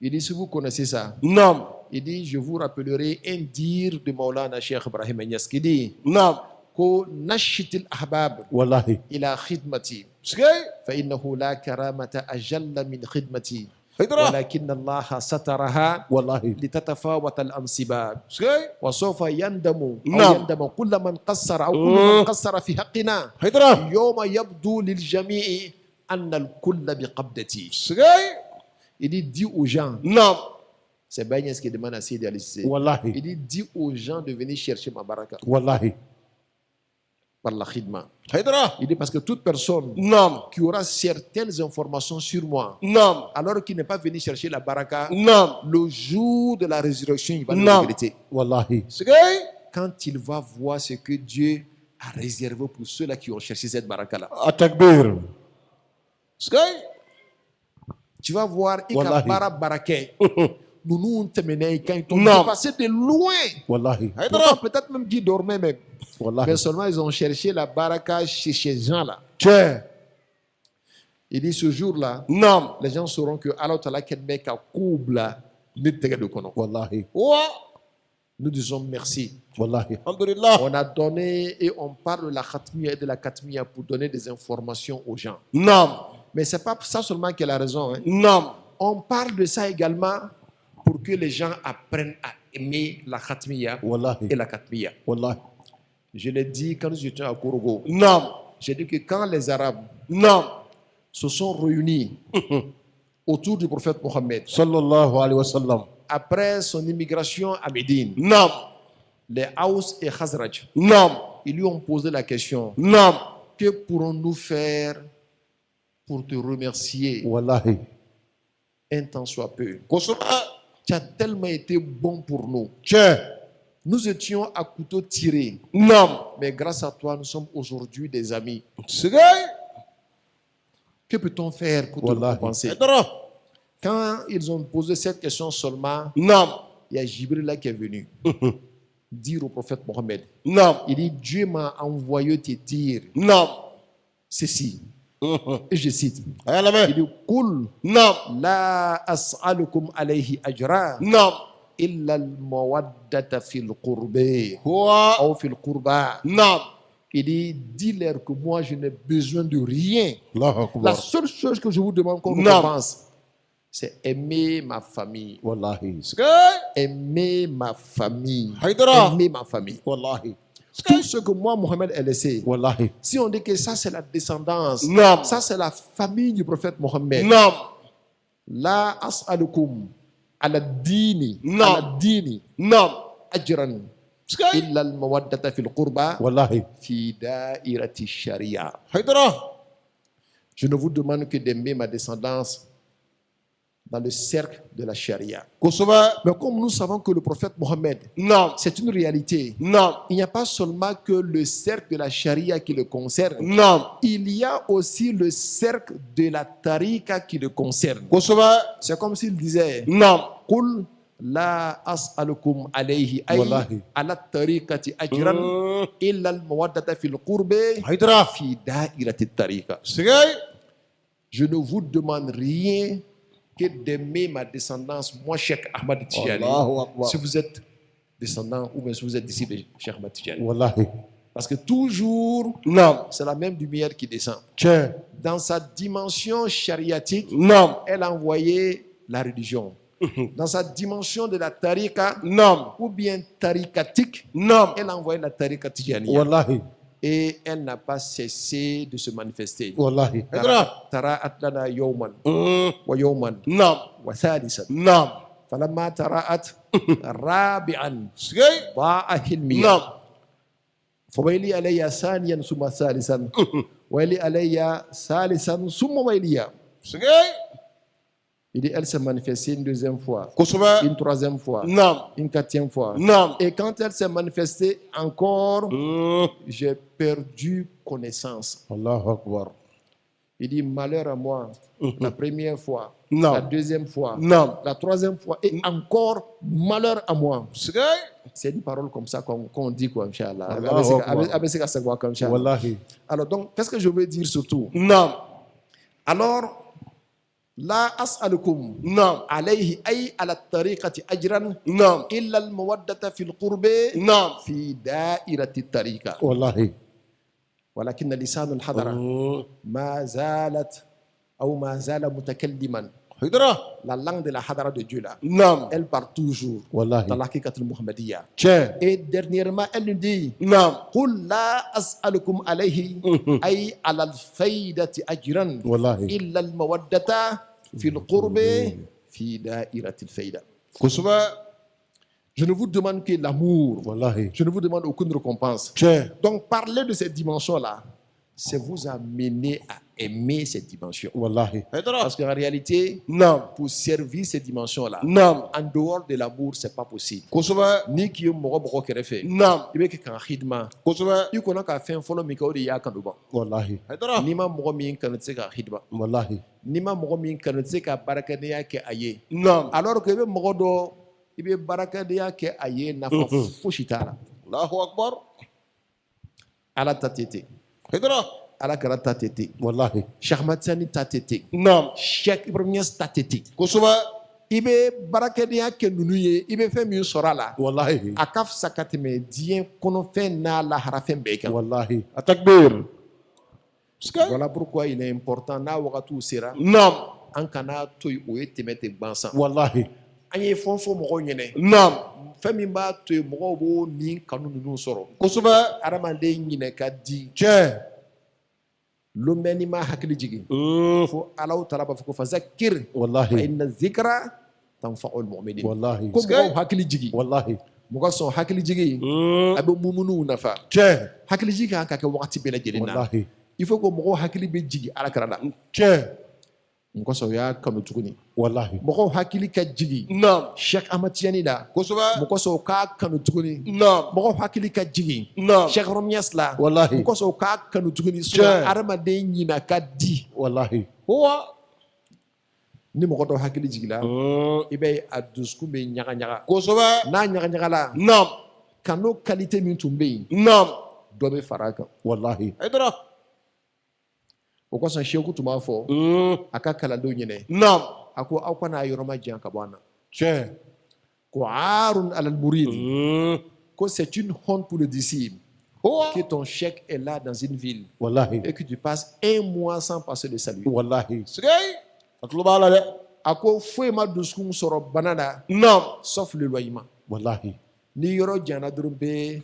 Il dit, si vous connaissez ça, Naam. il dit, je vous rappellerai un dire de Maulana Cheikh Ibrahim Niass qui dit, Naam. ko nashitil ahbab Wallahi. ila khidmati Sigay. fa innahu la karamata ajalla min khidmati Haydara. ولكن الله سترها Wallahi. لتتفاوت الأنسباب Sigay. وسوف يندم أو نعم. يندم كل من قصر أو كل من قصر في حقنا Haydara. يوم يبدو للجميع أن الكل بقبضتي. Sigay. Il dit, dis aux gens, Naam. c'est Bagnès qui demande à Sidi Ali Cissé. Wallahi. Il dit, dis aux gens de venir chercher ma baraka Wallahi. par la khidma. Haydara. Il dit, parce que toute personne Naam. qui aura certaines informations sur moi, Naam. alors qu'il n'est pas venu chercher la baraka, Naam. le jour de la résurrection, il va le Non. regretter. Wallahi. Sigay. Quand il va voir ce que Dieu a réservé pour ceux-là qui ont cherché cette baraka-là. Atakbir. Sigay. Tu vas voir, il Wallahi. a bara baraké. Nous nous temenons quand ils Non. ont passé de loin. Wallahi. Pourtant, Haydara. peut-être même qu'ils dormaient même. Wallahi. Mais seulement ils ont cherché la baraka chez ces gens-là. Tiens. Il dit ce jour-là, Naam. les gens sauront que Allah Ta'ala Kenme ka koubla ne tege de kono. Wallahi. Huwa. Nous disons merci. Wallahi. Alhamdulillah. On a donné et on parle de la khatmiya et de la katmiya pour donner des informations aux gens. Naam. Mais ce n'est pas ça seulement qu'elle a raison. Hein. Naam. On parle de ça également pour que les gens apprennent à aimer la khatmiya Wallahi. et la katmiya. Wallahi. Je l'ai dit quand nous étions à Korogo. Naam. J'ai dit que quand les Arabes Naam. se sont réunis autour du prophète Mohammed, Sallallahu alayhi wa sallam. après son immigration à Médine, Naam. les Haus et Khazraj, Naam. ils lui ont posé la question, Naam. que pourrons-nous faire pour te remercier Wallahi. un temps soit peu? Kusuma. Tu as tellement été bon pour nous. Tiens. Nous étions à couteau tiré, Naam. mais grâce à toi, nous sommes aujourd'hui des amis. Sigay. Que peut-on faire pour te Wallahi. récompenser? Haydara. Quand ils ont posé cette question seulement, Naam. il y a Jibril là qui est venu dire au prophète Mohammed, Naam. il dit, Dieu m'a envoyé te dire Naam. ceci. Et je cite, il Ayalame. dit, Kul Naam. la as'alukum alayhi ajra Naam. illa al-mawaddata fil qurbi Huwa. ou fil qurba. Naam. Il dit, dis-leur que moi, je n'ai besoin de rien. Allahu La Akbar. seule chose que je vous demande qu'on Non. commence, c'est aimer ma famille. Wallahi. Aimer ma famille. Haïdara. Aimer ma famille. Wallahi. Tout ce que moi, Mohamed, a laissé. Wallahi. Si on dit que ça, c'est la descendance, Non. ça, c'est la famille du prophète Mohamed. Non. La as'alukum ala dini, Non. ala dini, Non. ajran, illa al-mawaddata fil qurba, Wallahi. fi da'irati sharia. Haïdara. Je ne vous demande que d'aimer ma descendance dans le cercle de la charia. Kusuba. Mais comme nous savons que le prophète Mohammed, Non. c'est une réalité, Non. il n'y a pas seulement que le cercle de la charia qui le concerne, Non. il y a aussi le cercle de la tariqa qui le concerne. Kusuba. C'est comme s'il disait, Non. Qul la as'alukum alayhi ay Wallahi. ala tariqati ajran illa al-mawaddata fil qurbi Haïdara. fi da'irati tariqa. Sigay. Je ne vous demande rien que d'aimer ma descendance, moi, Cheikh Ahmad Tijani. Allahu Akbar. Si vous êtes descendant ou bien si vous êtes disciple de Cheikh Ahmad Tijani. Wallahi. Parce que toujours, Non. c'est la même lumière qui descend. Tiens. Dans sa dimension chariatique, Non. elle a envoyé la religion. Dans sa dimension de la tariqa, Non. ou bien tariqatique, Non. elle a envoyé la tariqa Tijani. Wallahi. Et elle n'a pas cessé de se manifester. Wallahi. Haïdara. Tara'at lana yawman wa yawman Non. wa thalithan. Non. فلما تراءت رابعا Sigay. ضاع حلمي Non. فويلي علي ثانيا ثم ثالثا ويلي علي ثالثا ثم ويلي. Sigay. Il dit, elle s'est manifestée une deuxième fois, Kusuba. une troisième fois, Non. une quatrième fois. Non. Et quand elle s'est manifestée encore, j'ai perdu connaissance. Allahu Akbar. Il dit, malheur à moi, la première fois, Non. la deuxième fois, Non. la troisième fois, et encore malheur à moi. Sigay. C'est une parole comme ça qu'on dit, quoi, Inch'Allah. Allahu Akbar. Inch'Allah. Alors, donc, qu'est-ce que je veux dire surtout? Non. Alors, la as'alukum Non. alayhi ay ala tariqati ajran Non. illa al mawaddata fil qurbi Non. fi da'irati tariqa. Wallahi. ولكن لسان الحضرة ما زالت أو ما زال متكلما. Haïdara. La langue de la hadara de Dieu là, Non. elle parle toujours Wallahi. dans la haqiqatul muhammadiyya. Tiens. Et dernièrement, elle nous dit Non. قل لا أسألكم عليه أي على الفائدة أجرا Wallahi. إلا المودة في القرب في دائرة الفائدة. Kusuba. Je ne vous demande que l'amour. Wallahi. Je ne vous demande aucune récompense. Tiens. Donc, parler de cette dimension-là, c'est vous amener à aimer cette dimension. Wallahi. Haïdara. Parce qu'en réalité, Non. pour servir cette dimension-là, Non. en dehors de l'amour, c'est pas possible. Kusuba. Ni qui est mort kéré Non. il veut que quand khidma, Kusuba. il connaît qu'à faire un follow mi kaudi ya kanuba. Wallahi. Haïdara. Ni ma mort mi kanu tseka khidma. Wallahi. Ni ma mort mi kanu tseka barakaniya ke aye. Non. Alors que be mort do ibe barakaniya ke aye na fa fushitara. Allahu Akbar. Ala tatete. Haïdara. Ala kara tatete. Wallahi. Cheikh Matsani tatete. Non. Cheikh Ibrahim Niass tatete. Kusuba. Ibe barakaniya ke nunu ye ibe fɛn min sɔrɔ a la. Wallahi. A ka fisa ka tɛmɛ diɲɛ kɔnɔfɛn n'a lahara fɛn bɛɛ kan. Wallahi. Atakbir. Voilà pourquoi il est important n'a wagatiw sera Non. an kana to yen o ye tɛmɛ tɛ gansan. Wallahi. An ye fɛn fɔ mɔgɔw ɲɛnɛ Non. fɛn min b'a to yen mɔgɔw b'o ni kanu ninnu sɔrɔ. Kusuba. Adamaden ɲinɛ ka di Tiens. lomɛ n'i ma hakili jigin fo Alahu Taala b'a fɔ ko fazakir fa Wallahi. inna zikra tanfa'ul mu'minin. Wallahi. Ko mɔgɔw hakili jigin Wallahi. mɔgɔ sɔn hakili jigin a bɛ mumunuw nafa. Tiens. Hakili jigin kan ka kɛ wagati bɛɛ lajɛlen na. Wallahi. Il faut que mɔgɔw hakili bɛ jigin Alakira la. Tiens. n kosɔn o y'a kanu tuguni. Wallahi. Mɔgɔw hakili ka jigin Non. Cheikh Ahmad Tijani la. Kusuba. Mun kosɔn o k'a kanu tuguni. Non. Mɔgɔw hakili ka jigin Non. Cheikh Ibrahim Niass la. Wallahi. Mun kosɔn o k'a kanu tuguni. Tiɲɛ. Adamaden ɲina ka di. Wallahi. Huwa. Ni mɔgɔ dɔ hakili jigila i bɛ ye a dusukun bɛ ɲaga ɲaga. Kusuba. N'a ɲaga ɲagala Non. kanu qualité min tun bɛ yen Non. dɔ bɛ fara a kan. Wallahi. Haïdara. O kosɔn Seku tun b'a fɔ a ka kalandenw ɲɛnɛ Non. a ko aw kana a yɔrɔ ma jan ka bɔ an na. Tiens. Ko aarun alal murid ko c'est une honte pour le disciple هو que ton chèque est là dans une ville والله et que tu passes un mois sans passer le salut. والله سكاي اطلب على ده A ko foyi ma dusukun sɔrɔ bana la نعم sauf l'éloignement. والله Ni yɔrɔ jana dɔrɔn bɛ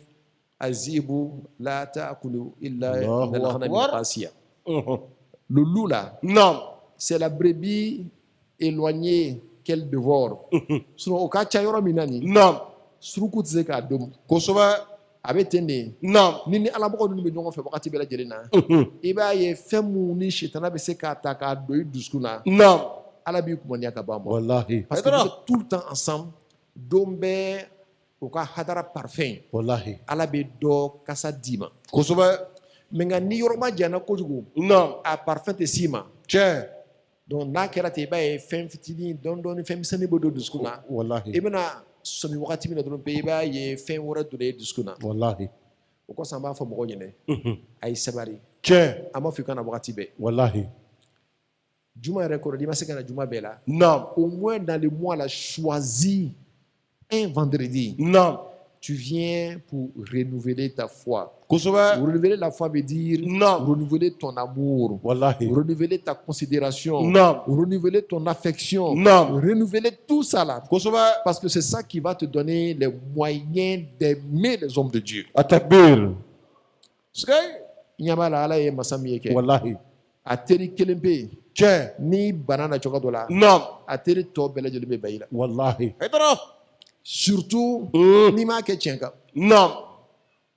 azibu la ta'kulu illa Allahu min al-ghanam Akbar. al-qasiya. Le loup là, نعم c'est la brebis éloignée qu'elle dévore. Sinon o ka ca yɔrɔ min na nin نعم suruku tɛ se k'a dɔn. كوسبا A bɛ ten de. نعم Ni alamɔgɔ ninnu bɛ ɲɔgɔn fɛ wagati bɛɛ lajɛlen na, i b'a ye fɛn mun ni sitana bɛ se k'a ta k'a don i dusukun na, نعم Ala b'i kumaniya ka ban ma. والله Parce que vous êtes tout le temps ensemble, don bɛɛ u ka hadara parfum, والله Ala bɛ dɔ kasa d'i ma. كوسبا Mais nka ni yɔrɔ ma janya kojugu, نعم a parfum tɛ s'i ma. تشي Donc n'a kɛra ten i b'a ye fɛn fitinin dɔɔni fɛn misɛnnin bɛ don dusukun na. I والله bɛna sɔmi wagati min na dɔrɔn i b'a ye fɛn wɛrɛ donna i dusukun na. والله O kosɔn an b'a fɔ mɔgɔw ɲɛna a ye sabali. تشي An b'a fɔ i ka na wagati bɛɛ. والله Juma yɛrɛ kɔrɔ n'i ma se ka na juma bɛɛ la, نعم au moins dans le mois là, choisis un vendredi. نعم Tu viens pour renouveler ta foi. كوسبا Renouveler la foi veut dire Non. renouveler ton amour, والله renouveler ta considération, Non. renouveler ton affection, Non. renouveler tout ça là. كوسبا Parce que c'est ça qui va te donner les moyens d'aimer les hommes de Dieu. التكبير سكاي Nyamala ala ye masa min ye kɛ. والله A teri kelen bɛ yen, تشي ni bana na cogo dɔ la, نعم a teri tɔ bɛɛ lajɛlen bɛ ban i la. والله هيدرا Surtout n'i m'a kɛ tiɲɛ kan. نعم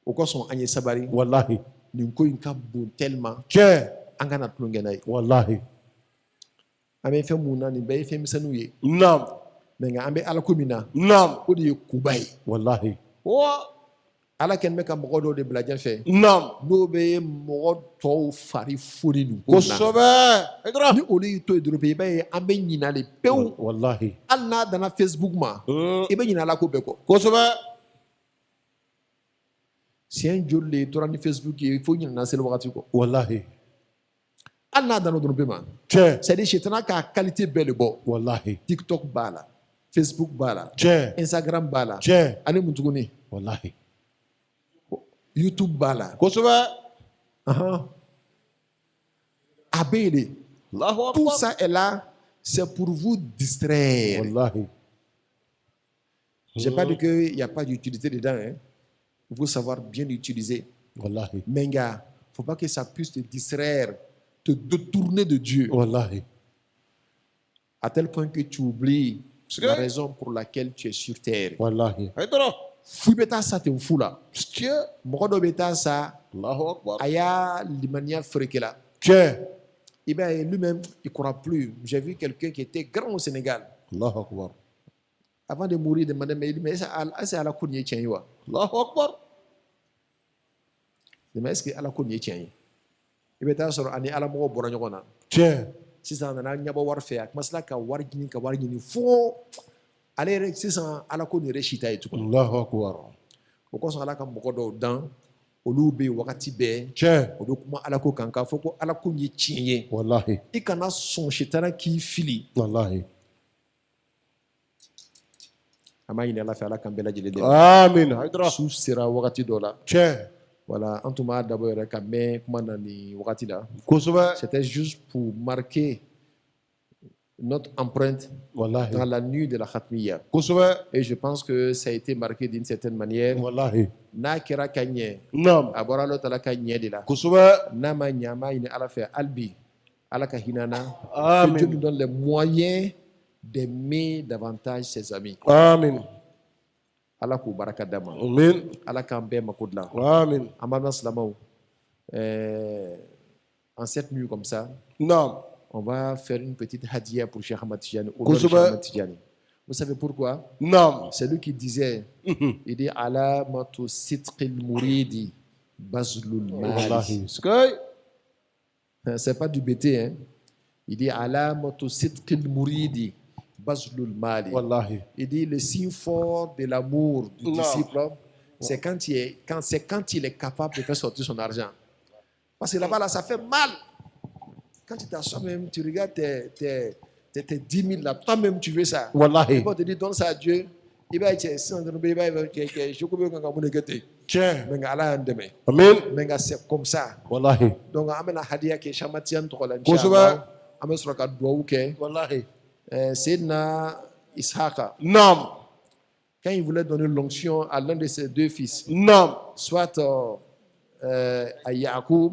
O kosɔn an ye sabari. والله Nin ko in ka bon tellement تشي an kana tulonkɛ n'a ye. والله An bɛ fɛn mun na nin bɛɛ ye fɛn misɛnninw ye. نعم Mais nka an bɛ ala ko min na, نعم o de ye kuba ye. والله Wa ala kɛlen bɛ ka mɔgɔ dɔw de bila ɲɛfɛ نعم n'o bɛ mɔgɔ tɔw fari foni nin ko in na. كوسبا هيدرا Ni olu y'i to yen dɔrɔn i b'a ye an bɛ ɲinɛ de pewu. والله Hali n'a danna Facebook ma, i bɛ ɲinɛ ala ko bɛɛ kɔ. كوسبا Siɲɛ joli de tora ni Facebook ye fo ɲinɛna seli wagati kɔ. والله Hali n'a danna dɔrɔn bɛɛ ma. تشي C'est à dire sitana k'a qualité bɛɛ de bɔ. والله TikTok b'a la, Facebook b'a la, تشي Instagram b'a la, تشي ani mun tuguni? والله YouTube b'a la. كوسبا Ahan. A bɛ yen de. الله Tout أكبر ça est là, c'est pour vous distraire. والله Je n'ai pas dit qu'il n'y a pas d'utilité dedans. Hein. Il faut savoir bien l'utiliser. والله Mais gars, il ne faut pas que ça puisse te distraire, te détourner de Dieu, والله à tel point que tu oublies C'est la vrai. raison pour laquelle tu es sur terre. والله هيدرا Fou bêta ça te fou là. تشي Mɔgɔ bêta ça, الله أكبر a y'a limaniya fereke la. تشي Eh bien, lui-même, il ne croit plus. J'ai vu quelqu'un qui était grand au Sénégal. الله أكبر Avant de mourir, il demandait, mais est-ce que Allah connaît tien wa? الله أكبر Mais est-ce que Allah connaît tien? Il va être sur ani Allah mɔgɔ bɔra ɲɔgɔn na. تشي Sisan a nana ɲɛbɔ wari fɛ a kumasala ka wari ɲini fo ale yɛrɛ sisan Ala ko nin yɛrɛ sita ye tuguni. الله أكبر O kosɔn Ala ka mɔgɔ dɔw dan olu bɛ yen wagati bɛɛ تشي o bɛ kuma Ala ko kan k'a fɔ ko Ala ko nin ye tiɲɛ ye. والله I kana sɔn sitana k'i fili. والله An b'a ɲini Ala fɛ Ala k'an bɛɛ lajɛlen dɛmɛ. آمين هيدرا Su sera wagati dɔ la. تشي Voilà, an tun b'a dabɔ yɛrɛ ka mɛn kuma na nin wagati la. كوسبا C'était juste pour marquer notre empreinte dans والله la nuit de la Khatmiya. كوسبا Et je pense que ça a été marqué d'une certaine manière. والله N'a kɛra ka ɲɛ, نعم a bɔra Ala Taala ka ɲɛ de la. كوسبا N'a ma ɲɛ, an b'a ɲini Ala fɛ hali bi, Ala ka hinɛ an na. Amen. Que Dieu nous donne les moyens d'aimer davantage ses amis. آمين Ala k'u baraka d'a ma. آمين Ala k'an bɛɛ mako dilan. آمين An b'an ka silamɛw, en cette nuit comme ça, نعم on va faire une petite hadiya pour Cheikh Ahmad Tijani. Kosɛbɛ. Ahmad Tijani. Vous savez pourquoi? نعم C'est lui qui disait, il dit alamatu sitqil muridi bazlul mali. والله سكاي C'est pas du bêté, hein. Il dit alamatu sitqil muridi bazlul mali. والله Il dit le signe fort de l'amour du Non. disciple, c'est quand il est capable de faire sortir son argent. Parce que là-bas, là, ça fait mal. Quand tu t'assois même, tu regardes tes 10 000 là, toi-même tu veux ça. والله Quand on te dit donne ça à Dieu, il va être sans il va être je peux pas quand on est gâté. Tiens. Mais Allah en demain. Amen. Mais c'est comme ça. Wallahi. Donc amena hadiya ke shamatian to kola Kosubɛ. inshallah. Ame sura ka duwawu kɛ. Wallahi. Sayyidina Ishaqa, Naam. quand il voulait donner l'onction à l'un de ses deux fils, Naam. soit à Yacoub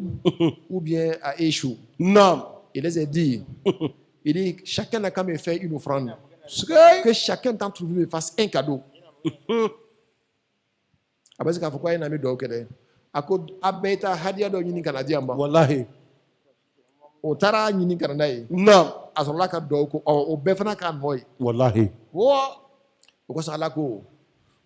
ou bien à Échou, Naam. il les a dit, il dit, chacun n'a qu'à me faire une offrande. Sgay. Que chacun d'entre vous me fasse un cadeau. Après, c'est pourquoi il n'a mis d'eau que des. À cause abeta hadia do yini canadien ba. Wallahi. O tara yini canadien. Naam. Asola ka do ko o befana kan moy. Wallahi. Wa. Ko sala ko.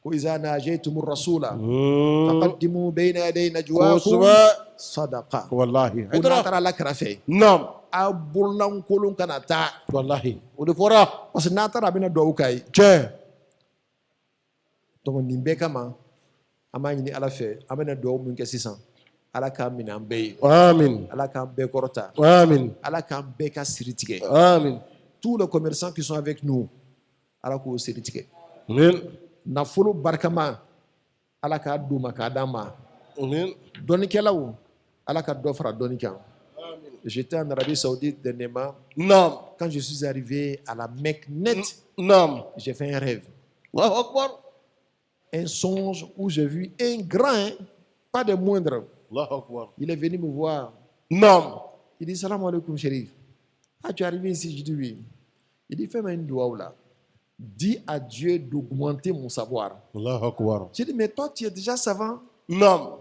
Ko iza najaytumur rasula. Faqaddimu bayna yaday najwaakum Kosubɛ. sadaqa. Wallahi. Ko Haydara. tara la krafe. Naam. A bulan kolon kana ta. Wallahi. O de fɔra. Parce que na tara bina do kai. Tiens. Donc nin bɛɛ kama an b'a ɲini ala fɛ an bɛna dugawu min kɛ sisan ala k'an minɛ an bɛɛ ye Amin. ala k'an bɛɛ kɔrɔta Amin. ala k'an bɛɛ ka siri tigɛ Amin. tous les commerçants qui sont avec nous ala k'o siri tigɛ Amen. nafolo barikama ala k'a d'u ma k'a d'an ma Amen. dɔnnikɛlaw ala ka dɔ fara dɔnni kan j'étais en Arabie Saoudite dernièrement Naam. quand je suis arrivé à la Mecque net Naam. j'ai fait un rêve Allahu Akbar. un songe où j'ai vu un grand hein, pas de moindre. Allahu Akbar. Il est venu me voir. Naam. Il dit salam alaikum Chérif. Ah, tu es arrivé ici? Je dis oui. Il dit fais-moi une doua là. Dis à Dieu d'augmenter mon savoir. Allahu Akbar. J'ai dit mais toi tu es déjà savant. Naam.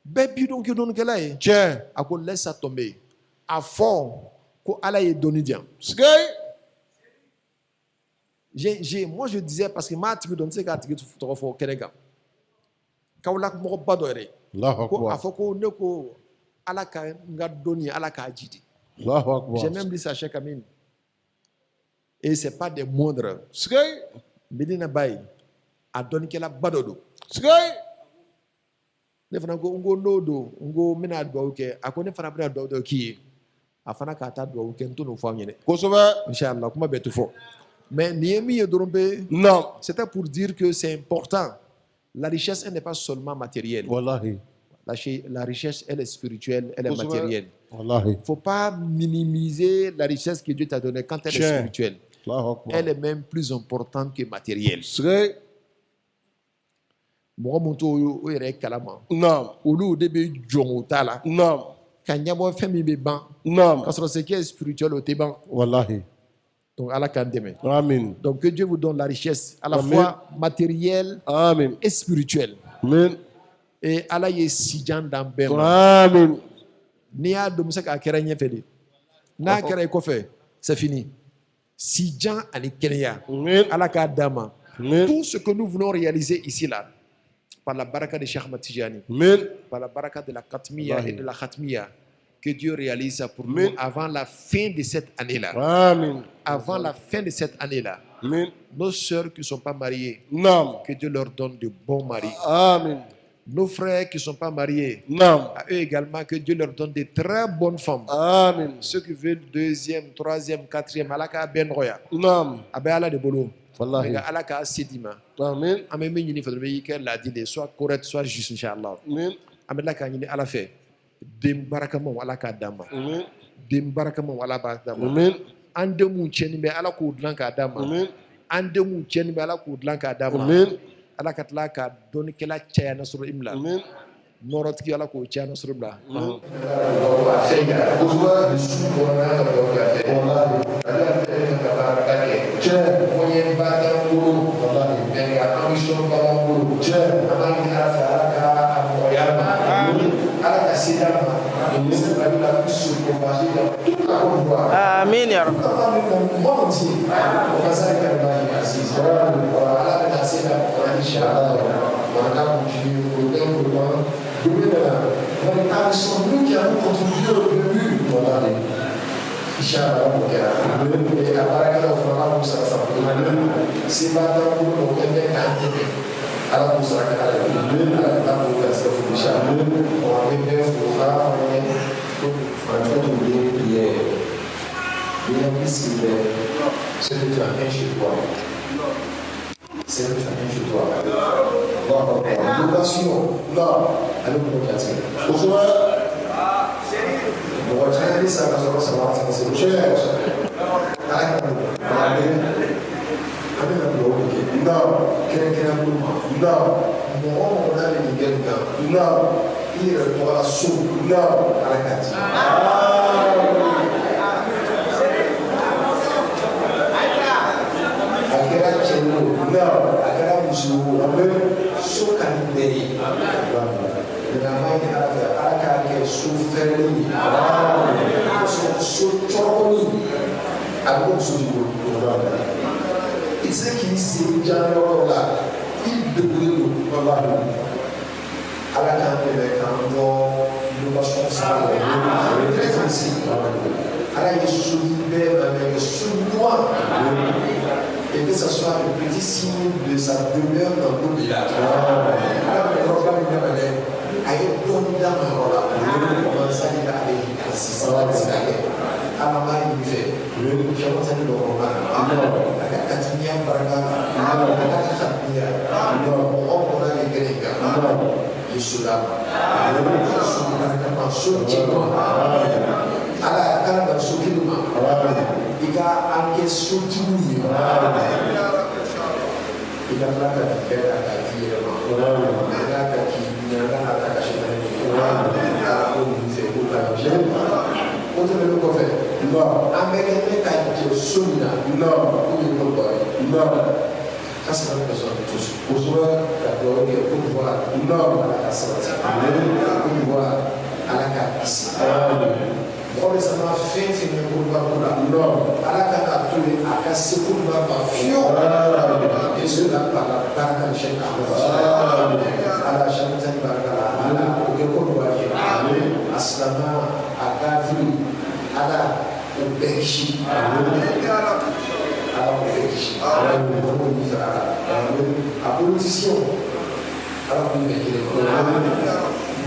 Baby donc tu donnes quelle est? Tiens. À quoi laisse ça tomber. À fond. Ko Allah est donné bien. Sgay. Moi je disais parce que ma tigre donne c'est qu'à tigre trop fort Kenega. Kaula ko ba do re. Allahu Ko Akbar. afoko ne ko ala ka nga doni ala ka jidi. Allahu Akbar. J'ai même dit ça à Cheikh Amin. Et ce n'est pas des moindres. Sgay. Medina Bay a donné qu'elle a badodo. Sgay. Ne fana ko ngo nodo ngo mina do ke akone fana bra do ki afana ka ta do ke nto no fa nyene. Kosubɛ. Inshallah kuma betu fo. Mais niemi yedrombe Naam. c'était pour dire que c'est important. La richesse elle n'est pas seulement matérielle. Wallahi. La richesse elle est spirituelle, elle est Kosubɛ. matérielle. Wallahi. Il ne faut pas minimiser la richesse que Dieu t'a donnée quand elle est Tiens. spirituelle. Allahu Akbar. Elle est même plus importante que matérielle. Sgay. Mɔgɔ mun t'o o yɛrɛ kalama Naam. olu de bɛ jɔn o ta la Naam. ka ɲɛbɔ fɛn min bɛ ban Naam. k'a sɔrɔ ce qui est spirituel o tɛ ban Wallahi. donc ala k'an dɛmɛ Amin. donc que Dieu vous donne la richesse à la Amen. fois matérielle Amin. et spirituelle Amin. et ala ye sijan dan bɛɛ ma Amin. n'i y'a dɔn bɛ se k'a kɛra ɲɛfɛ de n'a kɛra i kɔfɛ c'est fini sijan ani kɛnɛya Amin. ala k'a d'a ma Amin. tout ce que nous voulons réaliser ici là par la baraka de Cheikh Ahmad Tijani Amin. par la baraka de la Katmiya Wallahi. et de la Khatmiya, que Dieu réalise ça pour Amen. nous avant la fin de cette année-là. Amin. Avant la fin de cette année-là, Amin. nos sœurs qui ne sont pas mariées, Naam. que Dieu leur donne de bons maris. Amin. Nos frères qui ne sont pas mariés, Naam. à eux également, que Dieu leur donne de très bonnes femmes. Amin. Ceux qui veulent deuxième, troisième, quatrième, Alaka Ben Roya, Naam. Abe Allah de Bolo, Wallahi. Alaka Sidima, Amin. Amé Mini Fadri, qu'elle l'a dit, soit correct, soit juste, Inch'Allah. Amin. Amé Laka Nini Ala fait. Dem Barakamon, Alaka Dama. Amin. Dem Barakamon, Alaka Dama. Amin. An den mun cɛnni bɛ ala k'o dilan k'a d'a ma Amin. an den mun cɛnni bɛ ala k'o dilan k'a d'a ma Amin. ala ka tila ka dɔnnikɛla caya nasɔrɔ im la Amin. nɔrɔtigi ala k'o caya nasɔrɔ im la Amin. Amin ya Rabb. Ce que tu as fait chez toi. c'est une famille chez toi. L'éducation, là, elle est pour le bonjour. Bon, tu as dit ça, c'est le cher. Non, quelqu'un non, on a les gars, non, il est la soupe, non, à la carte. It's like he's saying, General, il devrait à la carte de Cambo, nous passons ça, très sensible. À la Yeshua, avec sous-moi, et que ce soit le petit signe de sa demeure dans le village. Alors, le programme est bien, à une bonne dame, on va s'allier avec alors, il fait le commence à le roman. La quatrième paragraphe, on a les Grecs, les soldats, à la carte de Soukinouma, il a un question il a la carte de la vie, il a la carte de non, Américain qui est soumis, non, non, ça c'est la personne de tous. Pour voir la gloire, pour voir, non, à la cassette, pour voir à la carte ici. Pour les amants, fin, pour voir, non, à la carte à tous les à casser pour voir, fion, et cela par la carte à chaque à la chaîne de Bargala, à la Okekonoye, à Slama, à Gavri. Ala Obechi, ala Obechi, a politicien, ala Obechi,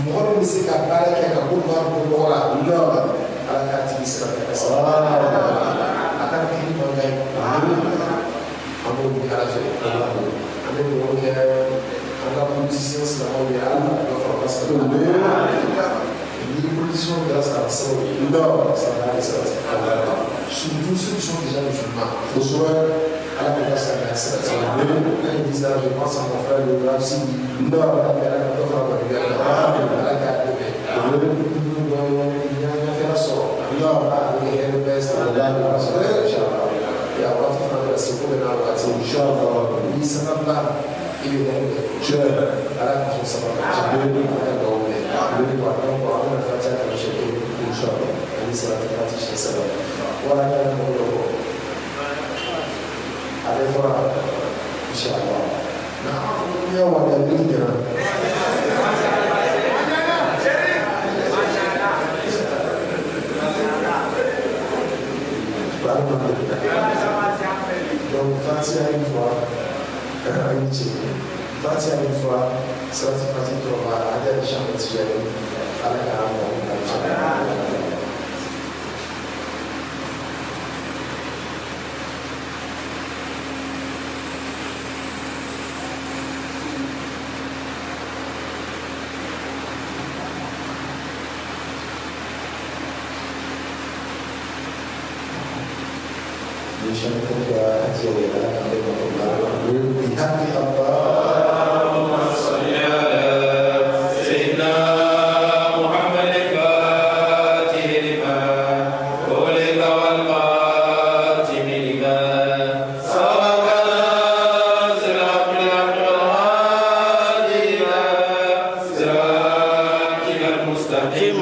moi je sais qu'à parler qu'il y a un peu de voir à la carte de la personne, à la carte de la politicien, c'est la les positions grâce à la salle, non, ça va aller, ça va. Surtout ceux qui sont déjà musulmans, il faut soit à la place de la salle. Quand ils disent là, je pense à mon frère, le grave, si non, à la carte de la carte de il y a fait la sorte. Non, il y a le best, il y a la sorte. Et à partir de la seconde, il y a la partie du genre, il s'en va pas, il est dans le à la conscience, ça va pas. Voilà, allez voir, Inch'Allah. Non, il y a un leader. Donc, Fatia une fois, Fatia une fois, ça va être pratique pour aller à la chambre de Jérémie, à la caravane.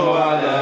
وعلى